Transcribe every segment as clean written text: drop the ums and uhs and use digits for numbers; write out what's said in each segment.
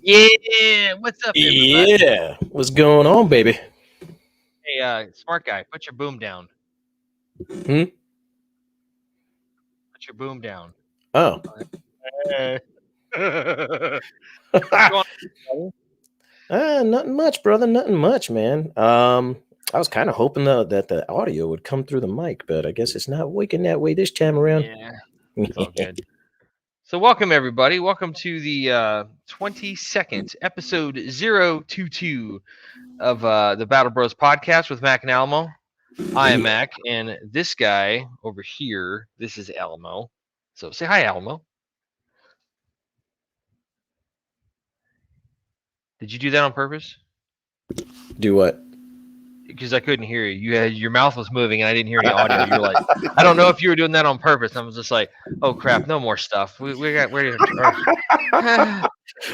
Yeah, what's up, everybody? Yeah, what's going on, baby? Hey, smart guy, put your boom down. Hmm? Put your boom down. Oh, Hey. What's going on, nothing much, brother. Nothing much, man. I was kind of hoping though that the audio would come through the mic, but I guess it's not working that way this time buddy? around. Yeah, it's all good. So, welcome everybody. Welcome to the 22nd episode 022 of the Battle Bros podcast with Mac and Alamo. I am Mac, and this guy over here, this is Alamo. So, say hi, Alamo. Did you do that on purpose? Do what? Because I couldn't hear you. Your mouth was moving, and I didn't hear any audio. You're like, I don't know if you were doing that on purpose. I was just like, oh crap, no more stuff. We're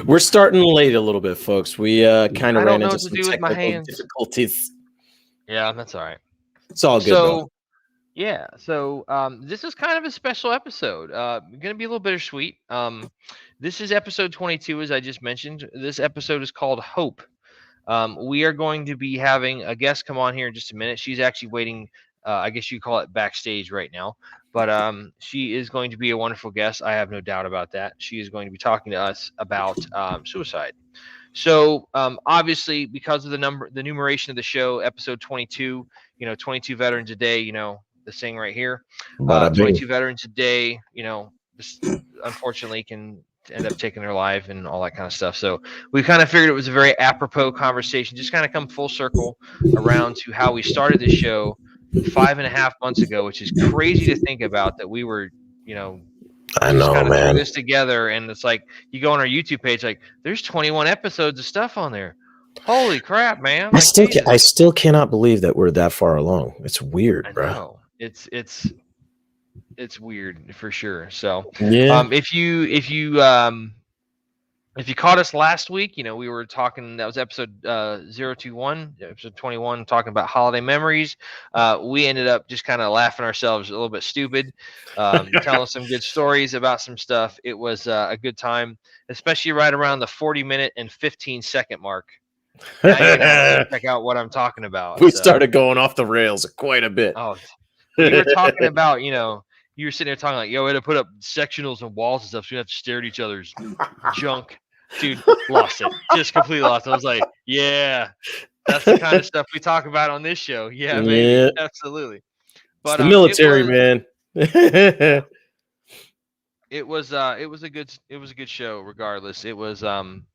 We're starting late a little bit, folks. We kind I of don't ran know into what to some do with my technical hands. difficulties. Yeah, that's all right. It's all good though. Yeah, so this is kind of a special episode. Going to be a little bittersweet. This is episode 22, as I just mentioned. This episode is called Hope. We are going to be having a guest come on here in just a minute. She's actually waiting. I guess you call it backstage right now, but she is going to be a wonderful guest. I have no doubt about that. She is going to be talking to us about suicide. So obviously, because of the numeration of the show, episode 22, 22 veterans a day, the saying right here, Bada bing. 22 veterans a day, this unfortunately can end up taking their life and all that kind of stuff. So we kind of figured it was a very apropos conversation, just kind of come full circle around to how we started the show 5.5 months ago, which is crazy to think about that we were, I just know, kind of threw man. this together, and it's like you go on our YouTube page, like there's 21 episodes of stuff on there. Holy crap, man! I Like, I still cannot believe that we're that far along. It's weird, I bro. know it's weird for sure. So, Yeah. if you caught us last week, we were talking, that was episode 021, episode 21, talking about holiday memories. We ended up just kind of laughing ourselves a little bit stupid, telling some good stories about some stuff. It was a good time, especially right around the 40-minute and 15-second mark. Now you're going to have to check out what I'm talking about. We started going off the rails quite a bit. Oh, when you were talking about, you were sitting there talking like, yo, we had to put up sectionals and walls and stuff, so we have to stare at each other's junk. Dude, lost it. Just completely lost it. I was like, yeah, that's the kind of stuff we talk about on this show. Yeah, maybe. Yeah. Absolutely. But it's the military, man. It was a good show regardless. It was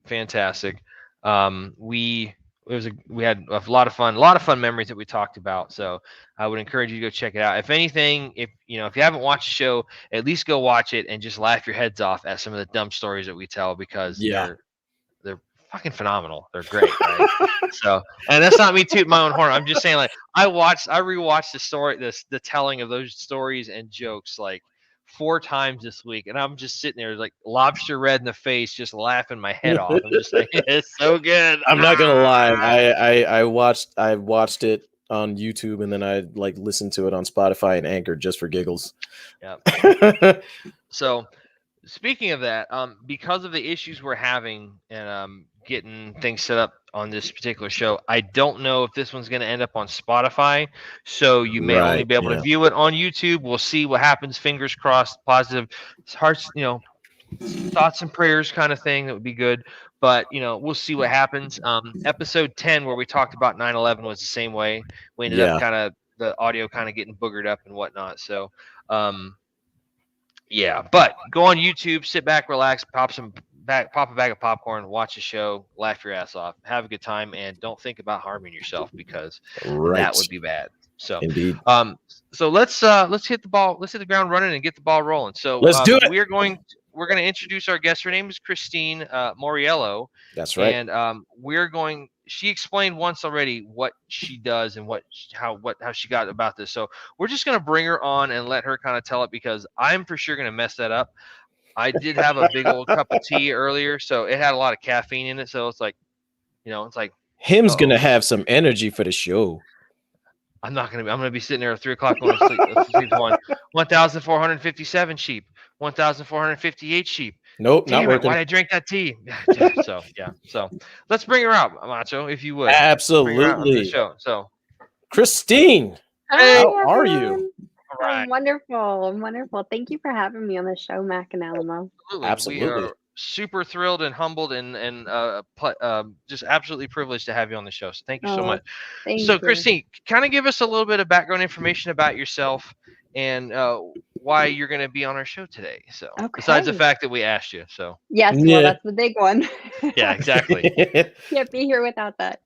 fantastic. We had a lot of fun memories that we talked about. So I would encourage you to go check it out. If anything, if you haven't watched the show, at least go watch it and just laugh your heads off at some of the dumb stories that we tell, because they're fucking phenomenal. They're great, right? So, and that's not me tooting my own horn. I'm just saying, like, I rewatched the telling of those stories and jokes like 4 times this week, and I'm just sitting there like lobster red in the face, just laughing my head off. I'm just like, it's so good. I'm not gonna lie. I watched it on YouTube, and then I listened to it on Spotify and Anchor just for giggles. Yeah. So, speaking of that, because of the issues we're having and getting things set up on this particular show, I don't know if this one's going to end up on Spotify. So you may only be able to view it on YouTube. We'll see what happens. Fingers crossed, positive hearts, thoughts and prayers kind of thing. That would be good. But, we'll see what happens. Episode 10, where we talked about 9/11, was the same way. We ended up kind of the audio kind of getting boogered up and whatnot. So, yeah, but go on YouTube, sit back, relax, pop a bag of popcorn, watch the show, laugh your ass off, have a good time, and don't think about harming yourself, because that would be bad. So, indeed. So let's hit the ground running and get the ball rolling. So let's do it. We're going to introduce our guest. Her name is Christine Mauriello. That's right. And she explained once already what she does and how she got about this. So we're just going to bring her on and let her kind of tell it, because I'm for sure going to mess that up. I did have a big old cup of tea earlier, so it had a lot of caffeine in it. So it's like, him's going to have some energy for the show. I'm going to be sitting there at 3 o'clock going to sleep. 1,457 sheep. 1,458 sheep. Nope, not Damn it! working. Why'd I drink that tea? So yeah. So let's bring her out, Macho, if you would. Bring her out onto the Absolutely. show. So Christine, hey, how Hi, are you? everyone. all right. I'm wonderful. I'm wonderful. Thank you for having me on the show, Mac and Alamo. Absolutely. We Absolutely. are super thrilled and humbled and just absolutely privileged to have you on the show. So thank you so Oh, much. thank So, you. Christine, kind of give us a little bit of background information about yourself and why you're going to be on our show today. So, besides the Okay. fact that we asked you. So, Yes, well, Yeah. that's the big one. yeah, exactly. Can't be here without that.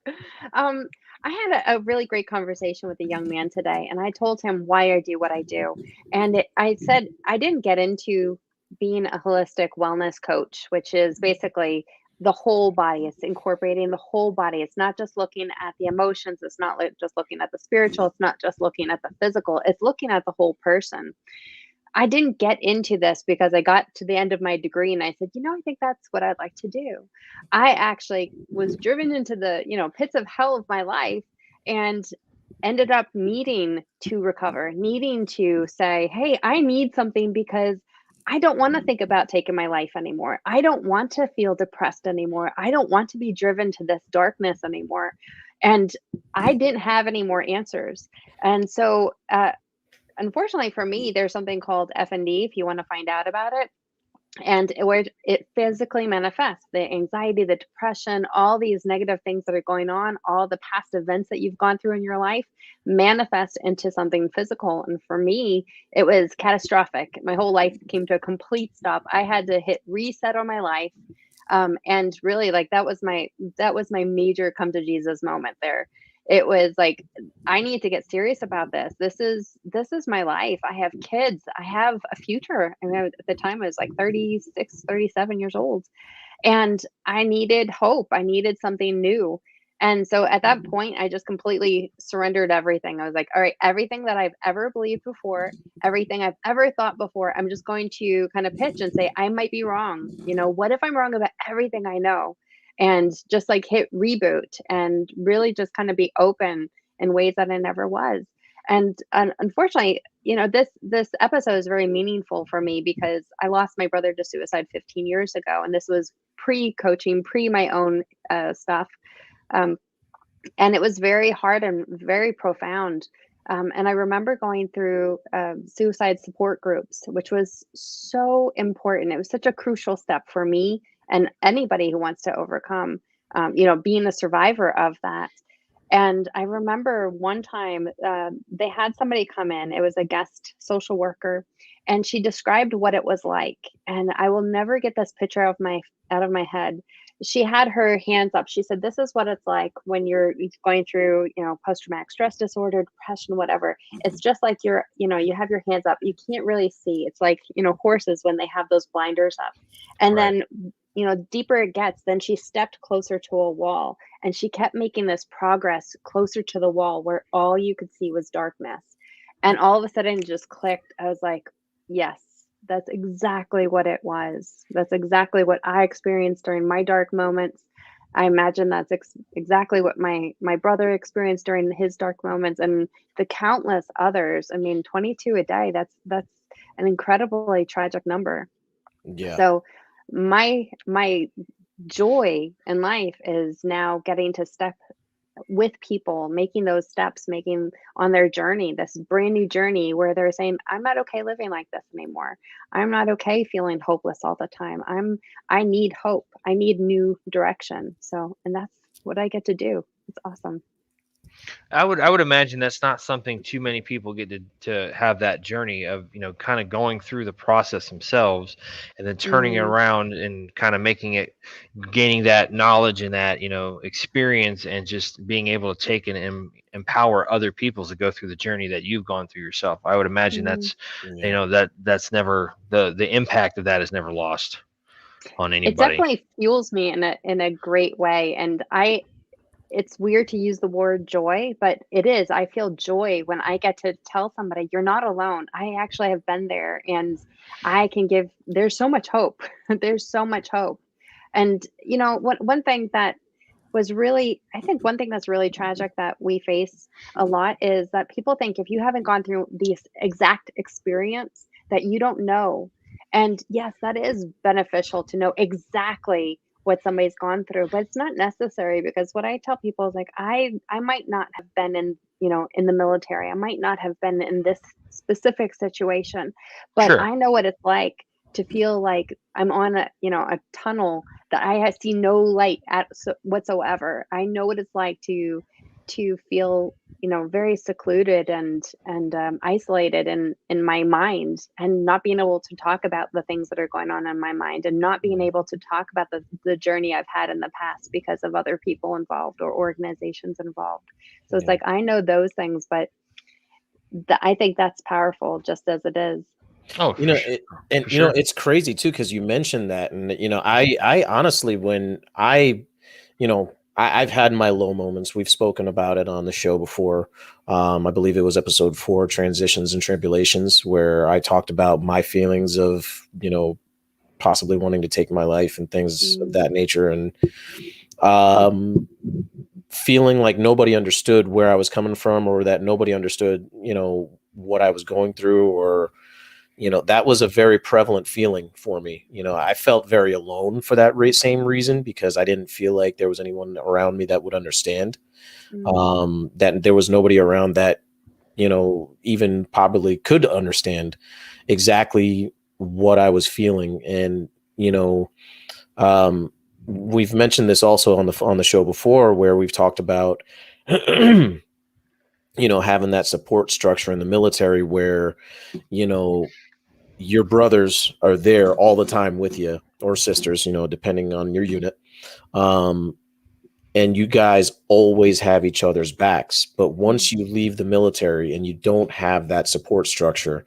Um, I had a really great conversation with a young man today, and I told him why I do what I do. And I said I didn't get into being a holistic wellness coach, which is basically the whole body. It's incorporating the whole body. It's not just looking at the emotions. It's not just looking at the spiritual. It's not just looking at the physical. It's looking at the whole person. I didn't get into this because I got to the end of my degree and I said, I think that's what I'd like to do. I actually was driven into the, pits of hell of my life and ended up needing to recover, needing to say, hey, I need something because I don't want to think about taking my life anymore. I don't want to feel depressed anymore. I don't want to be driven to this darkness anymore. And I didn't have any more answers. And so, unfortunately for me, there's something called FND if you want to find out about it. And where it physically manifests the anxiety, the depression, all these negative things that are going on, all the past events that you've gone through in your life manifest into something physical. And for me, it was catastrophic. My whole life came to a complete stop. I had to hit reset on my life. And really like that was my major come to Jesus moment there. It was like, I need to get serious about this. This is my life. I have kids. I have a future. I mean, at the time I was like 36, 37 years old. And I needed hope. I needed something new. And so at that point, I just completely surrendered everything. I was like, all right, everything that I've ever believed before, everything I've ever thought before, I'm just going to kind of pitch and say, I might be wrong. What if I'm wrong about everything I know? And just like hit reboot and really just kind of be open in ways that I never was. And unfortunately, this episode is very meaningful for me because I lost my brother to suicide 15 years ago, and this was pre-coaching, pre my own stuff, um, and it was very hard and very profound. And I remember going through suicide support groups, which was so important. It was such a crucial step for me and anybody who wants to overcome, being a survivor of that. And I remember one time they had somebody come in. It was a guest social worker, and she described what it was like. And I will never get this picture out of my head. She had her hands up. She said, "This is what it's like when you're going through, post-traumatic stress disorder, depression, whatever. It's just like you have your hands up. You can't really see. It's like horses when they have those blinders up, and Right. then." Deeper it gets, then she stepped closer to a wall and she kept making this progress closer to the wall where all you could see was darkness. And all of a sudden it just clicked. I was like, yes, that's exactly what it was. That's exactly what I experienced during my dark moments. I imagine that's exactly what my brother experienced during his dark moments and the countless others. I mean, 22 a day, that's an incredibly tragic number. Yeah. So my joy in life is now getting to step with people, making those steps, making on their journey, this brand new journey where they're saying, I'm not okay living like this anymore. I'm not okay feeling hopeless all the time. I need hope. I need new direction. So, and that's what I get to do. It's awesome. I would imagine that's not something too many people get to have that journey of kind of going through the process themselves and then turning it Mm, around and kind of making it gaining that knowledge and that experience and just being able to take and empower other people to go through the journey that you've gone through yourself. I would imagine mm. Yeah. that's never the impact of that is never lost on It anybody. definitely fuels me in a great way. And it's weird to use the word joy, but it is. I feel joy when I get to tell somebody, you're not alone. I actually have been there and there's so much hope. There's so much hope. And, one thing that I think one thing that's really tragic that we face a lot is that people think if you haven't gone through this exact experience that you don't know. And yes, that is beneficial to know exactly what somebody's gone through, but it's not necessary, because what I tell people is like, I might not have been in, in the military. I might not have been in this specific situation, but Sure. I know what it's like to feel like I'm on a tunnel that see no light whatsoever. I know what it's like to feel very secluded and isolated in my mind, and not being able to talk about the things that are going on in my mind, and not being able to talk about the journey I've had in the past because of other people involved or organizations involved. So it's Yeah. like, I know those things, but I think that's powerful just as it is. Oh, You for know, sure. and For you know, sure. it's crazy too, because you mentioned that, and I honestly, when I've had my low moments. We've spoken about it on the show before. I believe it was episode 4, transitions and tribulations, where I talked about my feelings of possibly wanting to take my life and things of Mm, that nature, and um, feeling like nobody understood where I was coming from, or that nobody understood what I was going through, or that was a very prevalent feeling for me. I felt very alone for that same reason, because I didn't feel like there was anyone around me that would understand. mm, That there was nobody around that even probably could understand exactly what I was feeling. And um, we've mentioned this also on the show before, where we've talked about having that support structure in the military, where you know your brothers are there all the time with you, or sisters, depending on your unit. Um, and you guys always have each other's backs. But mm, once you leave the military and you don't have that support structure,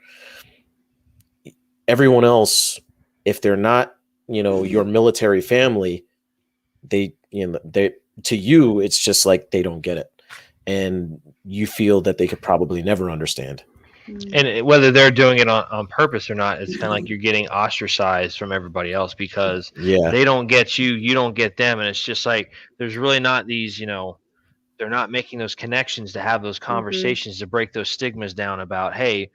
everyone else, if they're not, your military family, they to you, it's just like they don't get it. And you feel that they could probably never understand. mm. And whether they're doing it on purpose or not, it's kind of like you're getting ostracized from everybody else because Yeah. they don't get you, you don't get them, and it's just like there's really not these, they're not making those connections to have those Mhm. conversations to break those stigmas down about, hey,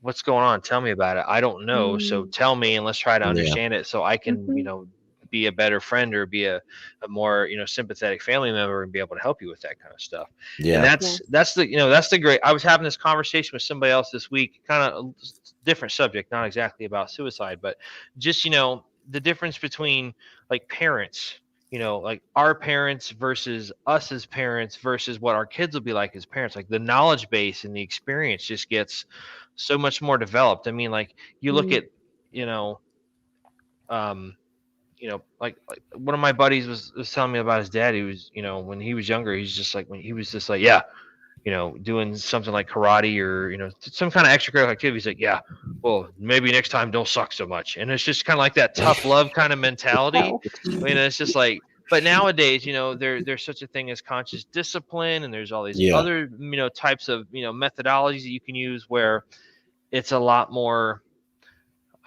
what's going on? Tell me about it. I don't know, so Mm. tell me and let's try to Yeah. understand it so I can, Mhm. be a better friend or be a more sympathetic family member and be able to help you with that kind of stuff. And Yeah. Yes. that's the great. I was having this conversation with somebody else this week, kind of different subject, not exactly about suicide, but just the difference between like parents, like our parents versus us as parents versus what our kids will be like as parents. Like the knowledge base and the experience just gets so much more developed. I mean, like you look Mm. at, you know, um, like one of my buddies was telling me about his dad. He was, when he was younger, he's just like when he was just like, yeah, doing something like karate or some kind of extracurricular activity. He's like, yeah, well, maybe next time don't suck so much. And it's just kind of like that tough love kind of mentality. Oh. I mean, it's just like, but nowadays, there's such a thing as conscious discipline, and there's all these Yeah. other types of methodologies that you can use where it's a lot more,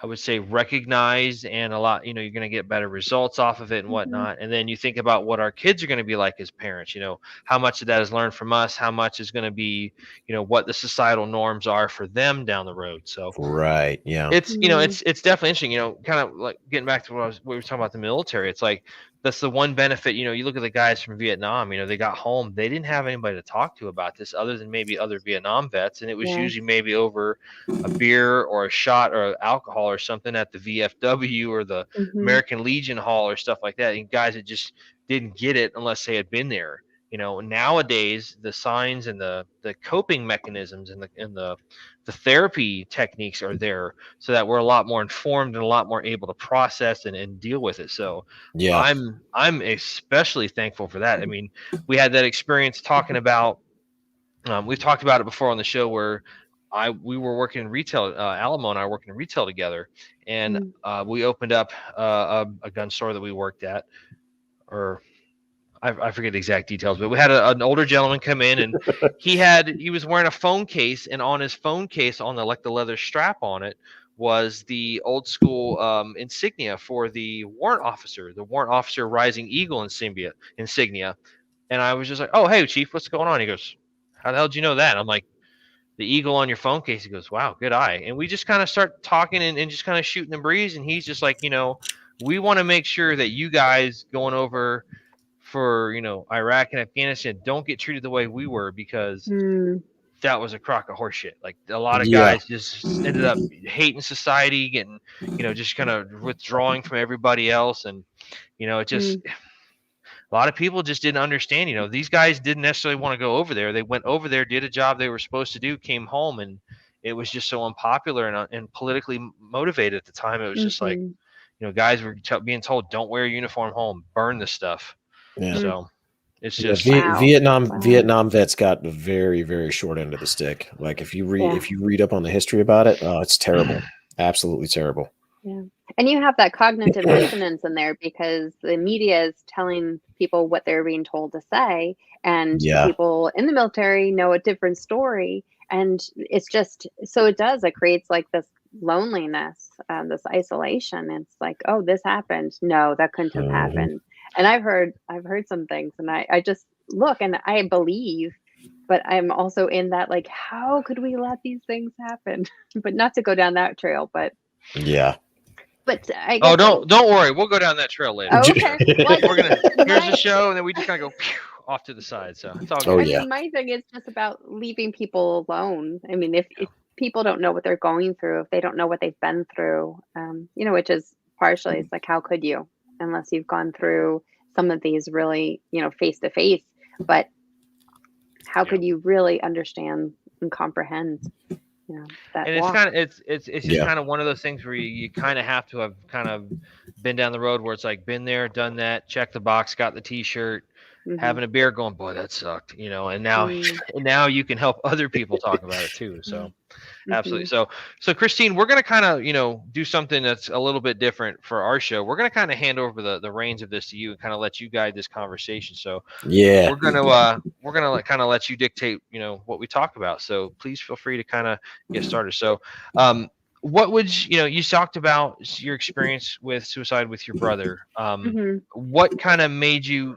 I would say, recognized, and a lot, you're going to get better results off of it and Mhm. whatnot. And then you think about what our kids are going to be like as parents, how much of that is learned from us, how much is going to be, what the societal norms are for them down the road. So Right. Yeah. it's, Mm. it's definitely interesting, kind of like getting back to what we were talking about the military. It's like, that's the one benefit, you look at the guys from Vietnam, they got home, they didn't have anybody to talk to about this other than maybe other Vietnam vets. And it was Yes. usually maybe over a beer or a shot or alcohol or something at the VFW or the Mhm. American Legion Hall or stuff like that. And guys that just didn't get it unless they had been there. Nowadays the signs and the coping mechanisms and the therapy techniques are there so that we're a lot more informed and a lot more able to process and deal with it. So Yeah. I'm especially thankful for that. I mean, we had that experience talking about, we've talked about it before on the show where we were working in retail. Alamo and I were working in retail together, and Mm. we opened up a gun store that we worked at, or I forget the exact details, but we had an older gentleman come in, and he was wearing a phone case, and on his phone case, on the leather strap on it, was the old school insignia for the warrant officer Rising Eagle insignia. And I was just like, oh, hey, Chief, what's going on? He goes, how the hell did you know that? I'm like, the eagle on your phone case. He goes, wow, good eye. And we just kind of start talking and just kind of shooting the breeze. And he's just like, we want to make sure that you guys going over for, Iraq and Afghanistan don't get treated the way we were, because that was a crock of horse shit. Like, a lot of guys just ended up hating society, getting, just kind of withdrawing from everybody else. And, it just, a lot of people just didn't understand, these guys didn't necessarily want to go over there. They went over there, did a job they were supposed to do, came home, and it was just so unpopular and politically motivated at the time. It was just like, guys were being told, don't wear a uniform home, burn the stuff. Yeah. So it's just Vietnam vets got the very, very short end of the stick. Like, if you read up on the history about it, it's terrible. Absolutely terrible. Yeah. And you have that cognitive dissonance in there, because the media is telling people what they're being told to say, and people in the military know a different story. And it's just, so it creates like this loneliness, this isolation. It's like, oh, this happened. No, that couldn't have happened. And I've heard some things, and I just look and I believe, but I'm also in that, like, how could we let these things happen? But not to go down that trail, but yeah. But I guess don't worry, we'll go down that trail later. Okay. Well, we're gonna here's the show, and then we just kind of go off to the side. So it's all good. I mean, my thing is just about leaving people alone. I mean, if people don't know what they're going through, if they don't know what they've been through, which is partially, it's like, how could you, unless you've gone through some of these really, face to face. But how could you really understand and comprehend? That and it's just kind of one of those things where you kind of have to have kind of been down the road where it's like, been there, done that, check the box, got the t-shirt, having a beer, going, boy, that sucked, and now you can help other people talk about it too. So absolutely. So Christine, we're going to kind of, do something that's a little bit different for our show. We're going to kind of hand over the reins of this to you and kind of let you guide this conversation. So we're going to kind of let you dictate, what we talk about. So please feel free to kind of get started. So, what would you talked about your experience with suicide with your brother. What kind of made you,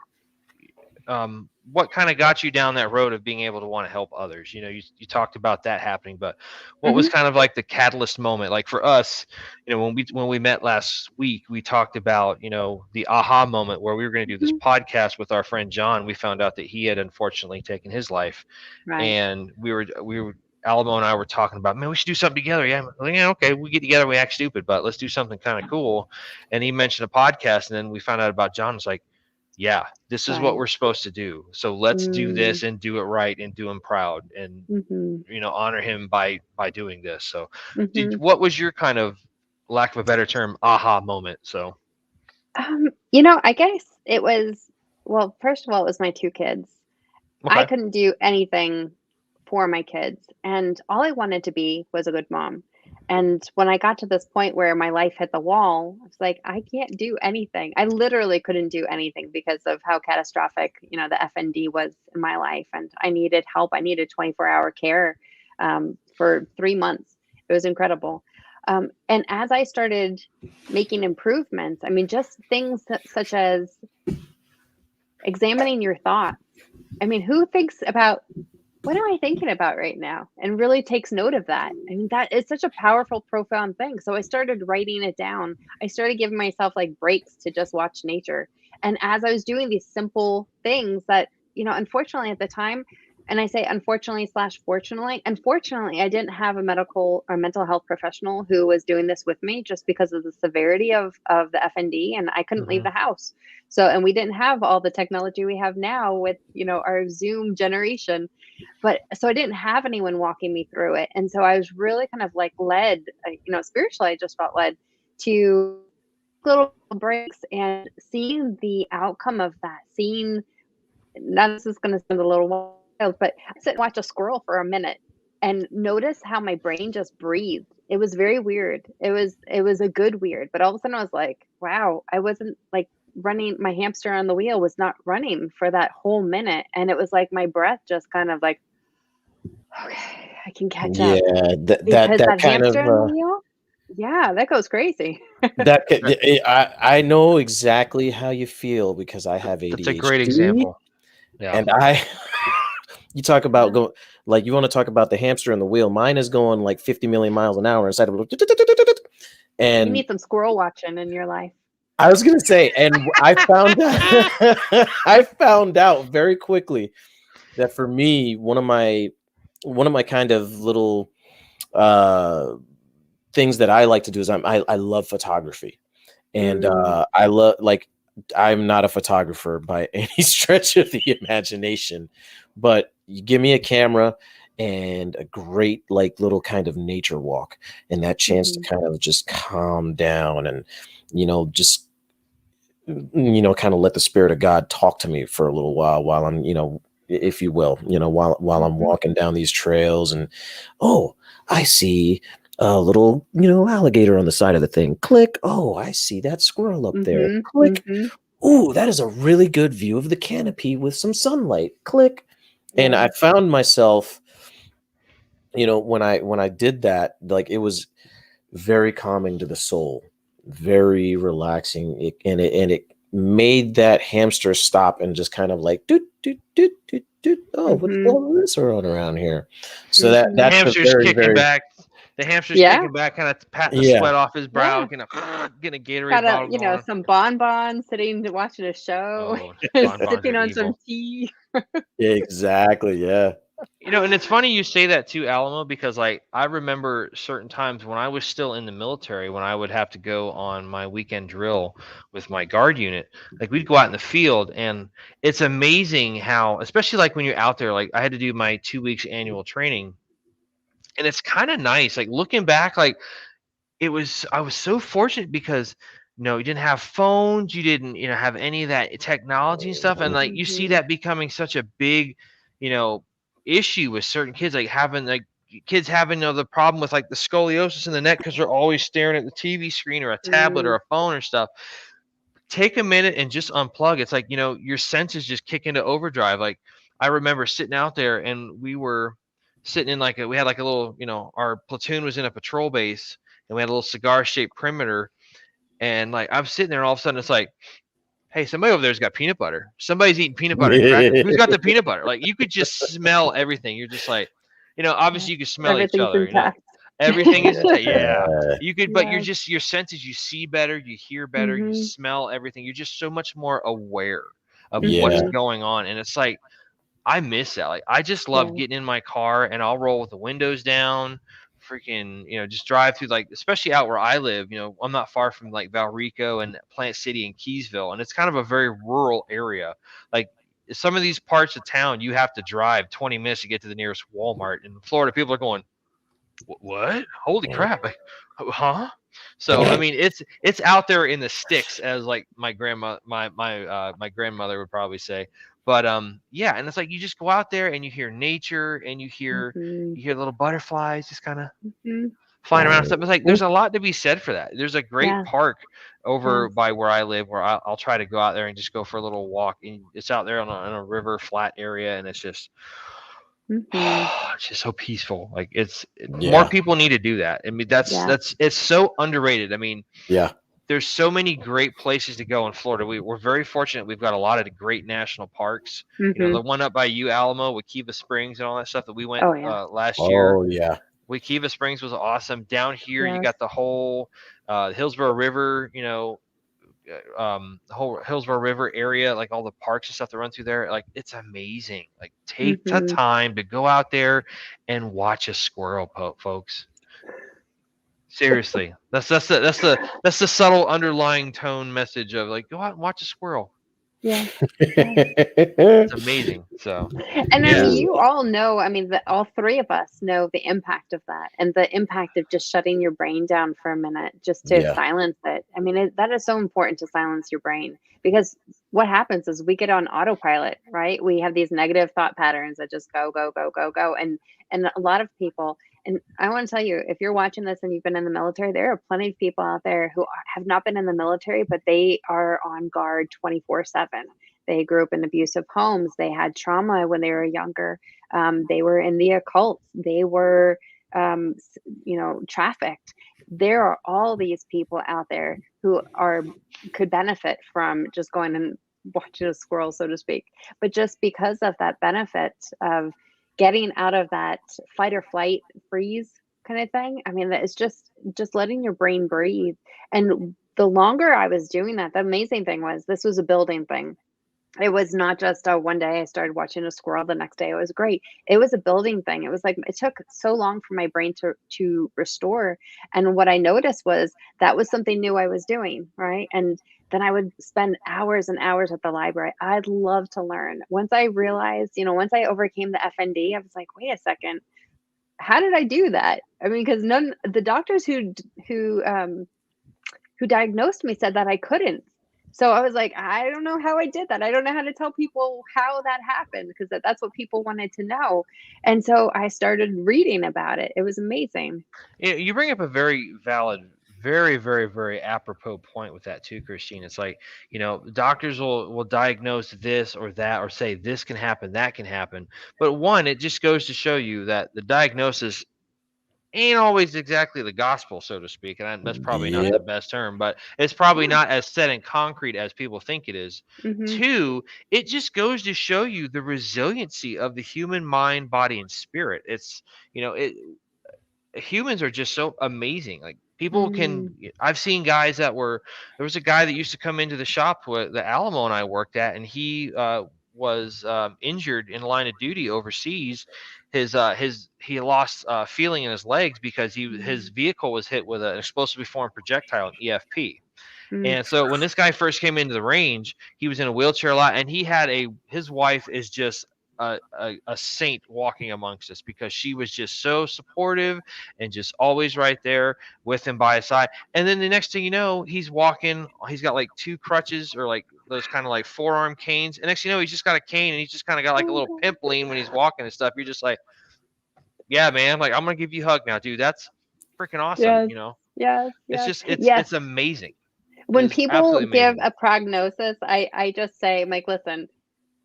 what kind of got you down that road of being able to want to help others? You talked about that happening, but what was kind of like the catalyst moment? Like for us, when we met last week, we talked about, the aha moment where we were going to do this podcast with our friend John. We found out that he had unfortunately taken his life. Right. And we were Alamo and I were talking about, man, we should do something together. Yeah, okay, we get together, we act stupid, but let's do something kind of cool. And he mentioned a podcast, and then we found out about John. It's like, yeah, this is what we're supposed to do. So let's do this and do it right and do him proud and, honor him by doing this. So what was your kind of, lack of a better term, aha moment? So, I guess it was, well, first of all, it was my two kids. Okay. I couldn't do anything for my kids, and all I wanted to be was a good mom. And when I got to this point where my life hit the wall, I was like, I can't do anything. I literally couldn't do anything because of how catastrophic, the FND was in my life. And I needed help. I needed 24-hour care for 3 months. It was incredible. And as I started making improvements, I mean, just things such as examining your thoughts. I mean, who thinks about, what am I thinking about right now? And really takes note of that. I mean, that is such a powerful, profound thing. So I started writing it down. I started giving myself like breaks to just watch nature. And as I was doing these simple things that, unfortunately at the time, and I say unfortunately / fortunately, unfortunately, I didn't have a medical or mental health professional who was doing this with me just because of the severity of the FND, and I couldn't leave the house. So, and we didn't have all the technology we have now with, our Zoom generation. But so I didn't have anyone walking me through it. And so I was really kind of like led, spiritually, I just felt led to little breaks and seeing the outcome of that, now this is going to sound a little wild, but I sit and watch a squirrel for a minute and notice how my brain just breathed. It was very weird. It was a good weird, but all of a sudden I was like, wow, I wasn't like running, my hamster on the wheel was not running for that whole minute. And it was like my breath just kind of like, okay, I can catch up. Yeah, that kind hamster of on the wheel, yeah, that goes crazy. I know exactly how you feel because I have ADHD. That's a great example. Yeah. And you talk about Like, you want to talk about the hamster and the wheel. Mine is going like 50 million miles an hour inside of it. You And need some squirrel watching in your life. I was gonna say, and I found out, I found out very quickly that for me, one of my kind of little things that I like to do is I love photography, and I love, like, I'm not a photographer by any stretch of the imagination, but you give me a camera and a great, like, little kind of nature walk, and that chance to kind of just calm down and, just, kind of let the spirit of God talk to me for a little while I'm, if you will, while I'm walking down these trails, and, oh, I see a little, alligator on the side of the thing. Click. Oh, I see that squirrel up there. Click. Oh, that is a really good view of the canopy with some sunlight. Click. And I found myself, when I did that, like, it was very calming to the soul, very relaxing. It made that hamster stop and just kind of like, doot, doot, doot, doot, doot. Oh, what's all this around here? So The that's a hamster's very, kicking very, back. The hamster's kicking back, kind of patting the sweat off his brow, getting a Gatorade bottle going. Some bonbons, sitting to watching a show, Oh, bonbons sipping are on evil. some tea. exactly, yeah. And it's funny you say that too, Alamo, because, like, I remember certain times when I was still in the military, when I would have to go on my weekend drill with my guard unit. Like, we'd go out in the field, and it's amazing how, especially like when you're out there, like, I had to do my 2 weeks annual training, and it's kind of nice, like, looking back, like, I was so fortunate because, you didn't have phones, you didn't, have any of that technology and stuff, and, like, you see that becoming such a big, you know issue with certain kids, like having, like, kids having, the problem with, like, the scoliosis in the neck because they're always staring at the TV screen or a tablet or a phone or stuff. Take a minute and just unplug. It's like, your senses just kick into overdrive. Like, I remember sitting out there, and we were sitting in, like, we had, like, a little, our platoon was in a patrol base, and we had a little cigar shaped perimeter. And, like, I'm sitting there, and all of a sudden it's like, hey, somebody over there's got peanut butter. Somebody's eating peanut butter and crackers. Who's got the peanut butter? Like, you could just smell everything. You're just like, obviously you can smell each Everything's other, intact. everything is intact. Yeah. You could, but Yeah. your senses, you see better, you hear better, you smell everything. You're just so much more aware of what's going on. And it's like, I miss that. Like, I just love getting in my car, and I'll roll with the windows down, freaking, just drive through, like, especially out where I live, I'm not far from, like, Valrico and Plant City and Keysville, and it's kind of a very rural area. Like, some of these parts of town, you have to drive 20 minutes to get to the nearest Walmart. In Florida, people are going, what? Holy crap. Like, huh? So, I mean, it's out there in the sticks, as, like, my grandma, my grandmother would probably say. But yeah, and it's like, you just go out there and you hear nature, and you hear little butterflies just kind of flying around and stuff. It's like, there's a lot to be said for that. There's a great park over by where I live, where I'll try to go out there and just go for a little walk. And it's out there on a river flat area, and it's just it's just so peaceful. Like, more people need to do that. I mean, that's it's so underrated. I mean, there's so many great places to go in Florida. We're very fortunate. We've got a lot of great national parks. The one up by you, Alamo, with Kiva Springs and all that stuff that we went last year. Oh yeah. Kiva Springs was awesome. Down here, you got the whole Hillsborough River, the whole Hillsborough River area, like all the parks and stuff that run through there. Like, it's amazing. Like, take the time to go out there and watch a squirrel, folks. Seriously, that's the subtle underlying tone message of, like, go out and watch a squirrel. Yeah. It's amazing. So, and I mean, you all know, I mean, all three of us know the impact of that, and the impact of just shutting your brain down for a minute just to silence it. I mean, that is so important, to silence your brain, because what happens is we get on autopilot, right? We have these negative thought patterns that just go, go, go, go, go. And a lot of people, and I want to tell you, if you're watching this and you've been in the military, there are plenty of people out there who have not been in the military, but they are on guard 24/7. They grew up in abusive homes. They had trauma when they were younger. They were in the occult. They were, trafficked. There are all these people out there who could benefit from just going and watching a squirrel, so to speak. But just because of that benefit of, getting out of that fight or flight freeze kind of thing. I mean, it's just letting your brain breathe. And the longer I was doing that, the amazing thing was this was a building thing. It was not just one day I started watching a squirrel, the next day it was great. It was a building thing. It was like it took so long for my brain to restore. And what I noticed was that was something new I was doing, right? And then I would spend hours and hours at the library. I'd love to learn. Once I realized, once I overcame the FND, I was like, wait a second, how did I do that? I mean, because the doctors who diagnosed me said that I couldn't. So I was like, I don't know how I did that. I don't know how to tell people how that happened because that's what people wanted to know. And so I started reading about it. It was amazing. You bring up a very valid, very, very, very apropos point with that too, Christine. It's like, doctors will diagnose this or that or say this can happen, that can happen. But one, it just goes to show you that the diagnosis ain't always exactly the gospel, so to speak. And that's probably not the best term, but it's probably not as set in concrete as people think it is. Mm-hmm. Two, it just goes to show you the resiliency of the human mind, body, and spirit. It's, humans are just so amazing. Like people I've seen guys there was a guy that used to come into the shop with the Alamo and I worked at, and he was injured in line of duty overseas. He lost feeling in his legs because his vehicle was hit with an explosively formed projectile, an EFP. And so when this guy first came into the range, he was in a wheelchair a lot, and his wife is just a saint walking amongst us because she was just so supportive and just always right there with him by his side. And then the next thing you know, he's walking, he's got like two crutches or like those kind of like forearm canes. And next thing you know, he's just got a cane and he's just kind of got like a little pimp lean when he's walking and stuff. You're just like, yeah, man, like I'm going to give you a hug now, dude. That's freaking awesome. Yes. It's amazing. When people give a prognosis, I just say, Mike, listen,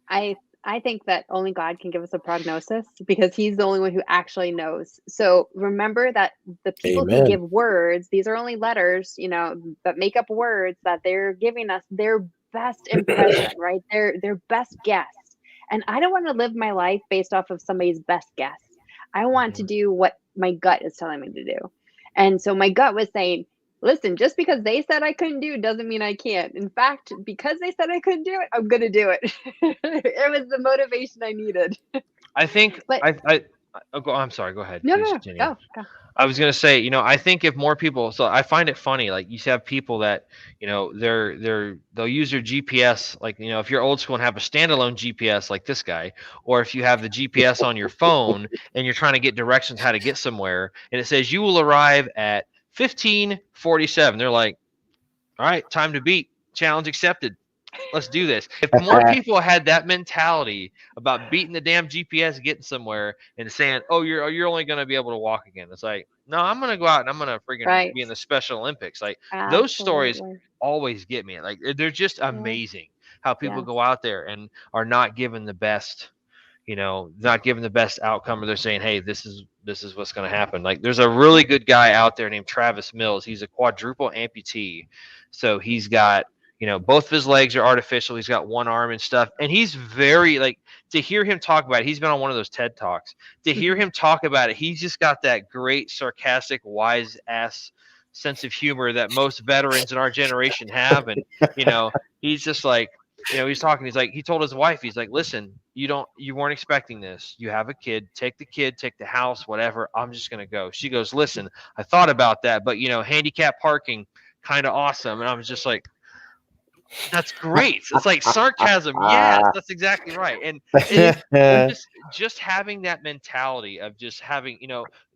I think that only God can give us a prognosis because he's the only one who actually knows. So remember that the people who give words, these are only letters, that make up words that they're giving us their best impression, right? Their best guess. And I don't want to live my life based off of somebody's best guess. I want to do what my gut is telling me to do. And so my gut was saying, listen, just because they said I couldn't do it doesn't mean I can't. In fact, because they said I couldn't do it, I'm going to do it. It was the motivation I needed. I think, I'm sorry, go ahead. No, go. I was going to say, I think if more people, so I find it funny, like you have people that, they'll use their GPS, like, if you're old school and have a standalone GPS like this guy, or if you have the GPS on your phone and you're trying to get directions how to get somewhere, and it says you will arrive at 15:47. They're like, all right, time to beat, challenge accepted. Let's do this. If more people had that mentality about beating the damn GPS, getting somewhere, and saying, "Oh, you're only going to be able to walk again," it's like, no, I'm going to go out and I'm going to friggin' be in the Special Olympics. Like those stories always get me. Like they're just amazing how people go out there and are not given the best, not given the best outcome, or they're saying, "Hey, this is what's going to happen." Like there's a really good guy out there named Travis Mills. He's a quadruple amputee, so he's got. Both of his legs are artificial. He's got one arm and stuff. And he's very, like, to hear him talk about it, he's been on one of those TED Talks. To hear him talk about it, he's just got that great, sarcastic, wise-ass sense of humor that most veterans in our generation have. And, he's just like, he's talking. He's like, he told his wife, he's like, listen, you weren't expecting this. You have a kid, take the house, whatever. I'm just going to go. She goes, listen, I thought about that, but, handicap parking, kind of awesome. And I was just like, that's great. It's like sarcasm. Yes, that's exactly right. And just having that mentality of just having,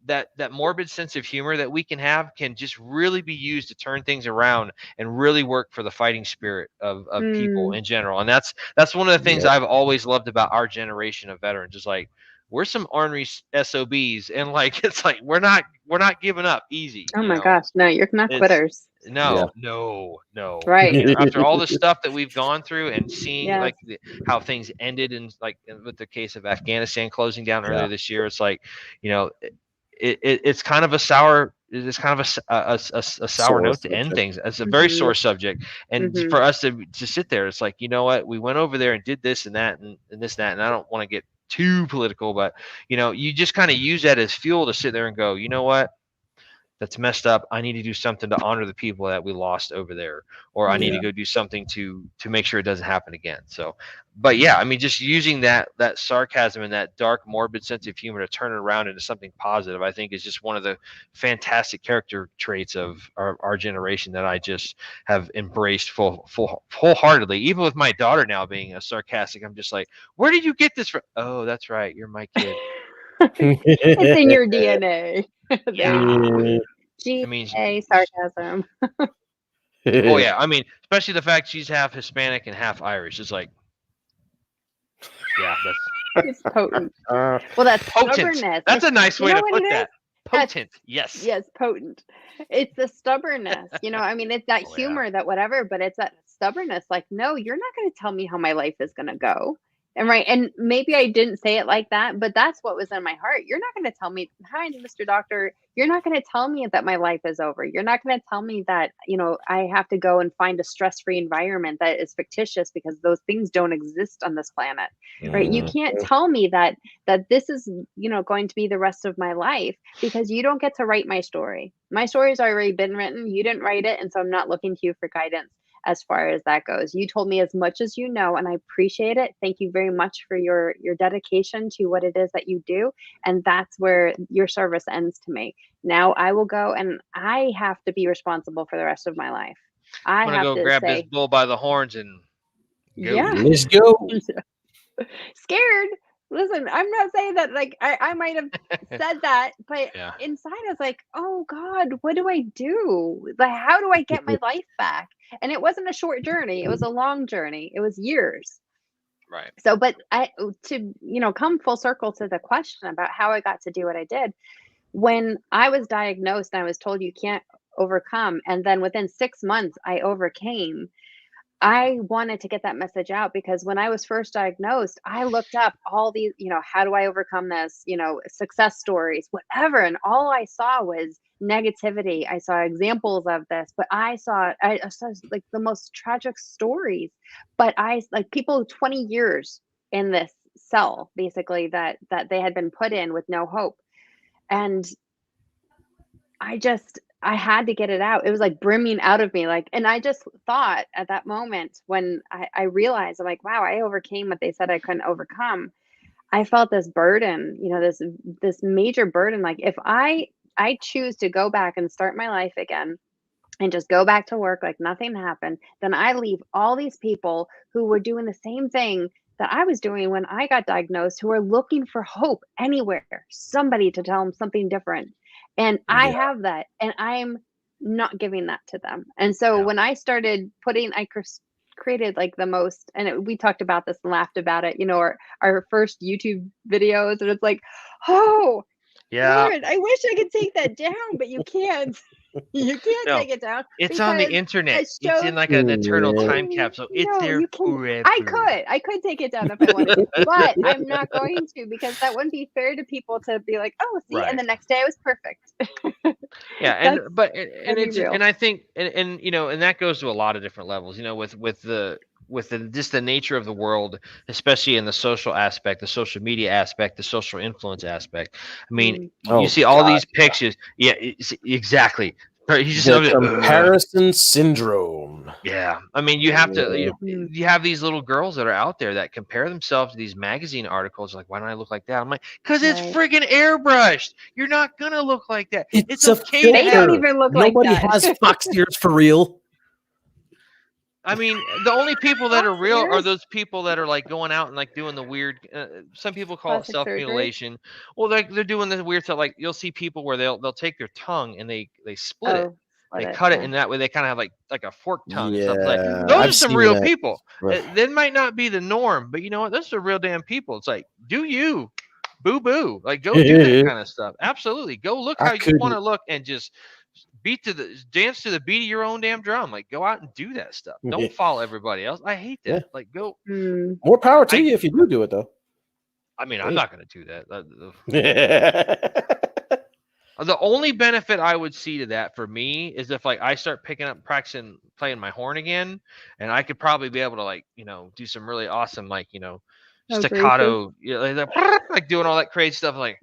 that morbid sense of humor that we can have can just really be used to turn things around and really work for the fighting spirit of people in general. And that's one of the things I've always loved about our generation of veterans. Is like we're some ornery SOBs, and like it's like we're not giving up easy. Oh my gosh, no, you're not quitters. No. Right. After all the stuff that we've gone through and seeing like how things ended, and like with the case of Afghanistan closing down earlier this year, it's like, it's kind of a sour. It's kind of a sour note to end things. It's a very sore subject, and for us to sit there, it's like, you know what, we went over there and did this and that and this and that, and I don't want to get too political, but you just kind of use that as fuel to sit there and go, you know what? That's messed up. I need to do something to honor the people that we lost over there, or I need to Yeah. go do something to make sure it doesn't happen again. So, but yeah, I mean, just using that sarcasm and that dark, morbid sense of humor to turn it around into something positive, I think is just one of the fantastic character traits of our generation that I just have embraced wholeheartedly. Even with my daughter now being a sarcastic, I'm just like, where did you get this from? Oh, that's right, you're my kid. It's in your DNA. There you go. I mean, GA sarcasm. oh yeah, I mean, especially the fact she's half Hispanic and half Irish. It's like, yeah, that's It's potent. Well, that's potent. stubbornness. That's a nice way to what put it that. is? Potent, yes. Yes, potent. It's the stubbornness. I mean, it's that Oh, yeah. humor, that whatever, but it's that stubbornness. Like, no, you're not going to tell me how my life is going to go. And right. And maybe I didn't say it like that, but that's what was in my heart. You're not going to tell me, hi, Mr. Doctor. You're not going to tell me that my life is over. You're not going to tell me that, I have to go and find a stress-free environment that is fictitious, because those things don't exist on this planet. Right. You can't tell me that this is, going to be the rest of my life, because you don't get to write my story. My story's already been written. You didn't write it. And so I'm not looking to you for guidance as far as that goes. You told me as much as you know, and I appreciate it. Thank you very much for your dedication to what it is that you do. And that's where your service ends to me. Now I will go, and I have to be responsible for the rest of my life. I'm gonna go grab this bull by the horns and go. Yeah. Let's go. Scared. Listen, I'm not saying that like I might have said that, but Yeah. inside I was like, oh God, what do I do? Like, how do I get my life back? And it wasn't a short journey. It was a long journey. It was years. Right. So, but come full circle to the question about how I got to do what I did. When I was diagnosed and I was told you can't overcome, and then within 6 months I overcame, I wanted to get that message out, because when I was first diagnosed, I looked up all these, how do I overcome this, success stories, whatever. And all I saw was negativity. I saw examples of this, but I saw like the most tragic stories. But I like people 20 years in this cell, basically, that they had been put in with no hope. And I had to get it out. It was like brimming out of me. And I just thought at that moment when I realized, I'm like, wow, I overcame what they said I couldn't overcome. I felt this burden, this major burden. Like, if I choose to go back and start my life again and just go back to work like nothing happened, then I leave all these people who were doing the same thing that I was doing when I got diagnosed, who are looking for hope anywhere, somebody to tell them something different. And I have that, and I'm not giving that to them. And so when I started I created like the most, and we talked about this and laughed about it, our first YouTube videos, and it's like, oh, yeah, Lord, I wish I could take that down, but you can't. You can't take it down. It's on the internet. It's in like an eternal time capsule. It's there forever. I could take it down if I wanted, but I'm not going to, because that wouldn't be fair to people to be like, oh, see, and the next day I was perfect. Yeah, and I think and that goes to a lot of different levels. With just the nature of the world, especially in the social aspect, the social media aspect, the social influence aspect. I mean, you see all these pictures. Yeah, exactly. The comparison syndrome. Yeah, I mean, you have to. You have these little girls that are out there that compare themselves to these magazine articles. Like, why don't I look like that? I'm like, because it's friggin' airbrushed. You're not gonna look like that. It's okay. They don't even look like that. Nobody has fox ears for real. I mean, the only people that are real are those people that are like going out and like doing the weird. Some people call it self-mutilation. Well, they're doing the weird stuff. Like, you'll see people where they'll take their tongue and they split it. They cut it, and that way they kind of have like a fork tongue. Yeah, and stuff. Like, those are some real people. That might not be the norm, but you know what? Those are real damn people. It's like, do you, boo boo? Like, go do that kind of stuff. Absolutely, go look how you want to look, and just dance to the beat of your own damn drum. Like, go out and do that stuff. Don't follow everybody else. I hate that. Yeah. Like, go. More power to you if you do it, though. I mean, I'm not going to do that. The only benefit I would see to that for me is if like I start practicing playing my horn again, and I could probably be able to do some really awesome staccato, like doing all that crazy stuff. Like,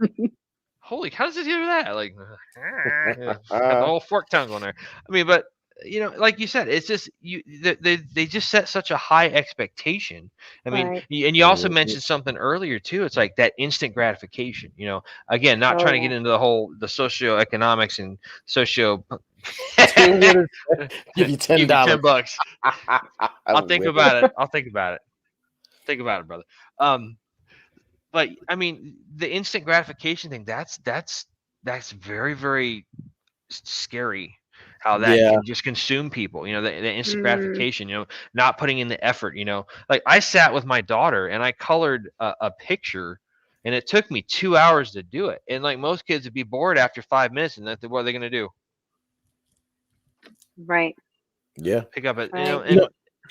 holy, how does it do that? Like, got the whole fork tongue on there. I mean, but like you said, it's just they just set such a high expectation. I mean, Right. and you also mentioned something earlier too. It's like that instant gratification. Again, not trying to get into the socioeconomics and socio. Give you $10. $10. I'll think about it. Think about it, brother. But I mean, the instant gratification thing, that's very, very scary. How that can just consume people, the instant gratification, not putting in the effort, like I sat with my daughter and I colored a picture and it took me 2 hours to do it. And like most kids would be bored after 5 minutes and what are they going to do? Right. Yeah. Pick up it,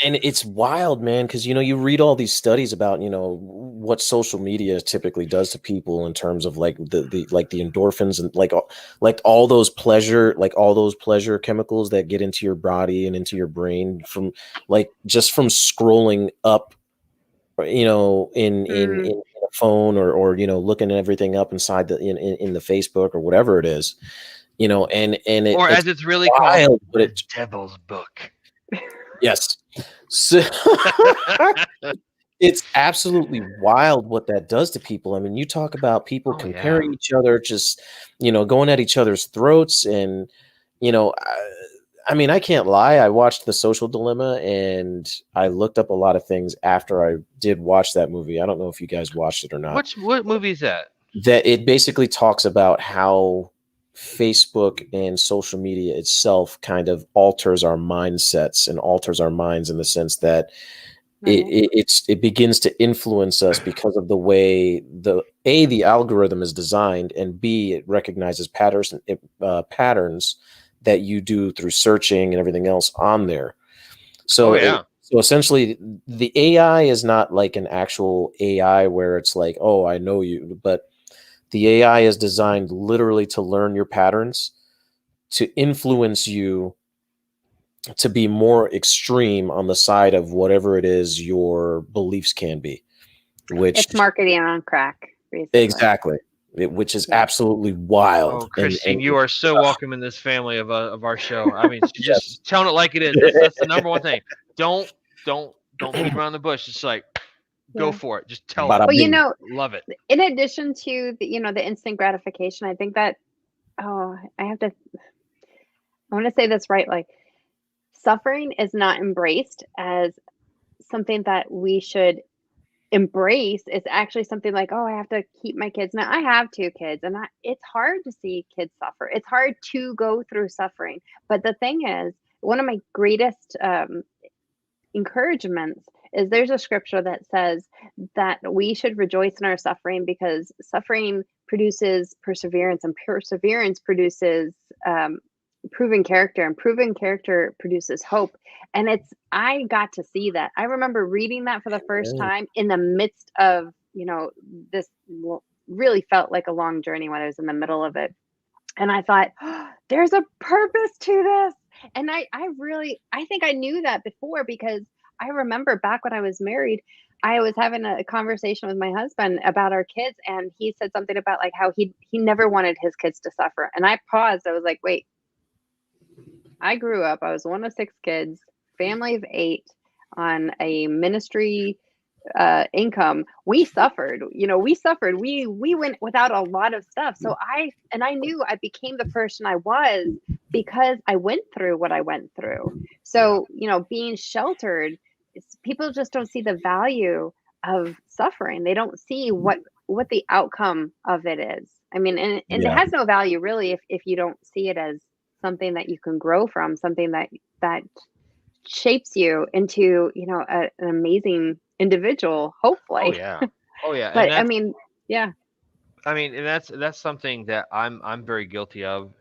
and it's wild, man, because you read all these studies about what social media typically does to people in terms of like the endorphins and like all those pleasure chemicals that get into your body and into your brain from just from scrolling up, in a phone or looking at everything up inside in the Facebook or whatever it is, and or as it's really called, the devil's book. Yes. So it's absolutely wild what that does to people. I mean, you talk about people comparing each other, just, going at each other's throats. And, I mean, I can't lie. I watched The Social Dilemma and I looked up a lot of things after I did watch that movie. I don't know if you guys watched it or not. What movie is that? That it basically talks about how Facebook and social media itself kind of alters our mindsets and alters our minds in the sense that it begins to influence us because of the way the algorithm is designed, and B, it recognizes patterns that you do through searching and everything else on there. So so essentially the AI is not like an actual AI where it's like, oh, I know you, but the AI is designed literally to learn your patterns, to influence you to be more extreme on the side of whatever it is your beliefs can be. Which it's marketing on crack, basically. Exactly. Which is absolutely wild. Oh, Christine, you are so welcome in this family of our show. I mean, just telling it like it is. That's the number one thing. Don't beat around the bush. It's like, go for it. Just tell them. Well, love it. In addition to the instant gratification, I think that I want to say this right. Like, suffering is not embraced as something that we should embrace. It's actually something like, oh, I have to keep my kids. Now, I have 2 kids, and it's hard to see kids suffer. It's hard to go through suffering. But the thing is, one of my greatest encouragements is there's a scripture that says that we should rejoice in our suffering because suffering produces perseverance, and perseverance produces proven character, and proven character produces hope. And I got to see that. I remember reading that for the first time in the midst of, this really felt like a long journey when I was in the middle of it. And I thought, there's a purpose to this. And I think I knew that before, because I remember back when I was married, I was having a conversation with my husband about our kids, and he said something about like how he never wanted his kids to suffer. And I paused. I was like, wait, I grew up, I was one of 6 kids, family of 8, on a ministry income. We suffered, we went without a lot of stuff. So I knew I became the person I was because I went through what I went through. So, being sheltered, people just don't see the value of suffering. They don't see what the outcome of it is. I mean, and it has no value really if you don't see it as something that you can grow from, something that shapes you into, an amazing individual, hopefully. Oh yeah. But I mean, and that's something that I'm very guilty of,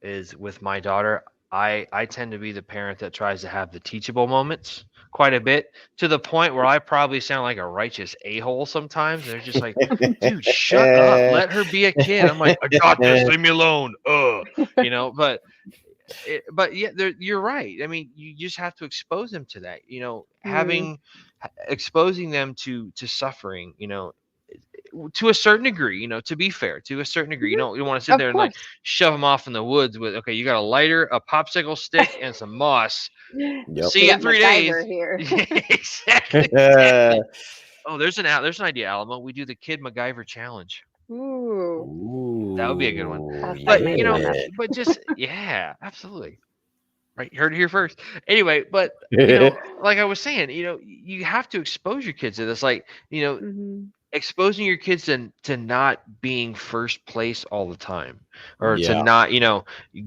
is with my daughter. I tend to be the parent that tries to have the teachable moments quite a bit, to the point where I probably sound like a righteous a-hole sometimes. They're just like, dude, shut up, let her be a kid. I'm like, I got this, leave me alone. But But yeah, you're right. I mean, you just have to expose them to that. Mm, Exposing them to suffering. To a certain degree. To be fair, to a certain degree. mhm. You don't want to sit Of there and like course. shove them off in the woods with, okay, you got a lighter, a popsicle stick, and some moss. Yep. See We you in got 3 days. MacGyver here. Exactly. Exactly. Oh, there's an idea, Alamo. We do the Kid MacGyver challenge. Ooh, That would be a good one. Ooh, I'll start But my name on it. yeah. but just yeah, absolutely. Right, you heard it here first. Anyway, but like I was saying, you have to expose your kids to this. Like, Hmm. exposing your kids to not being first place all the time, or to Yeah. not,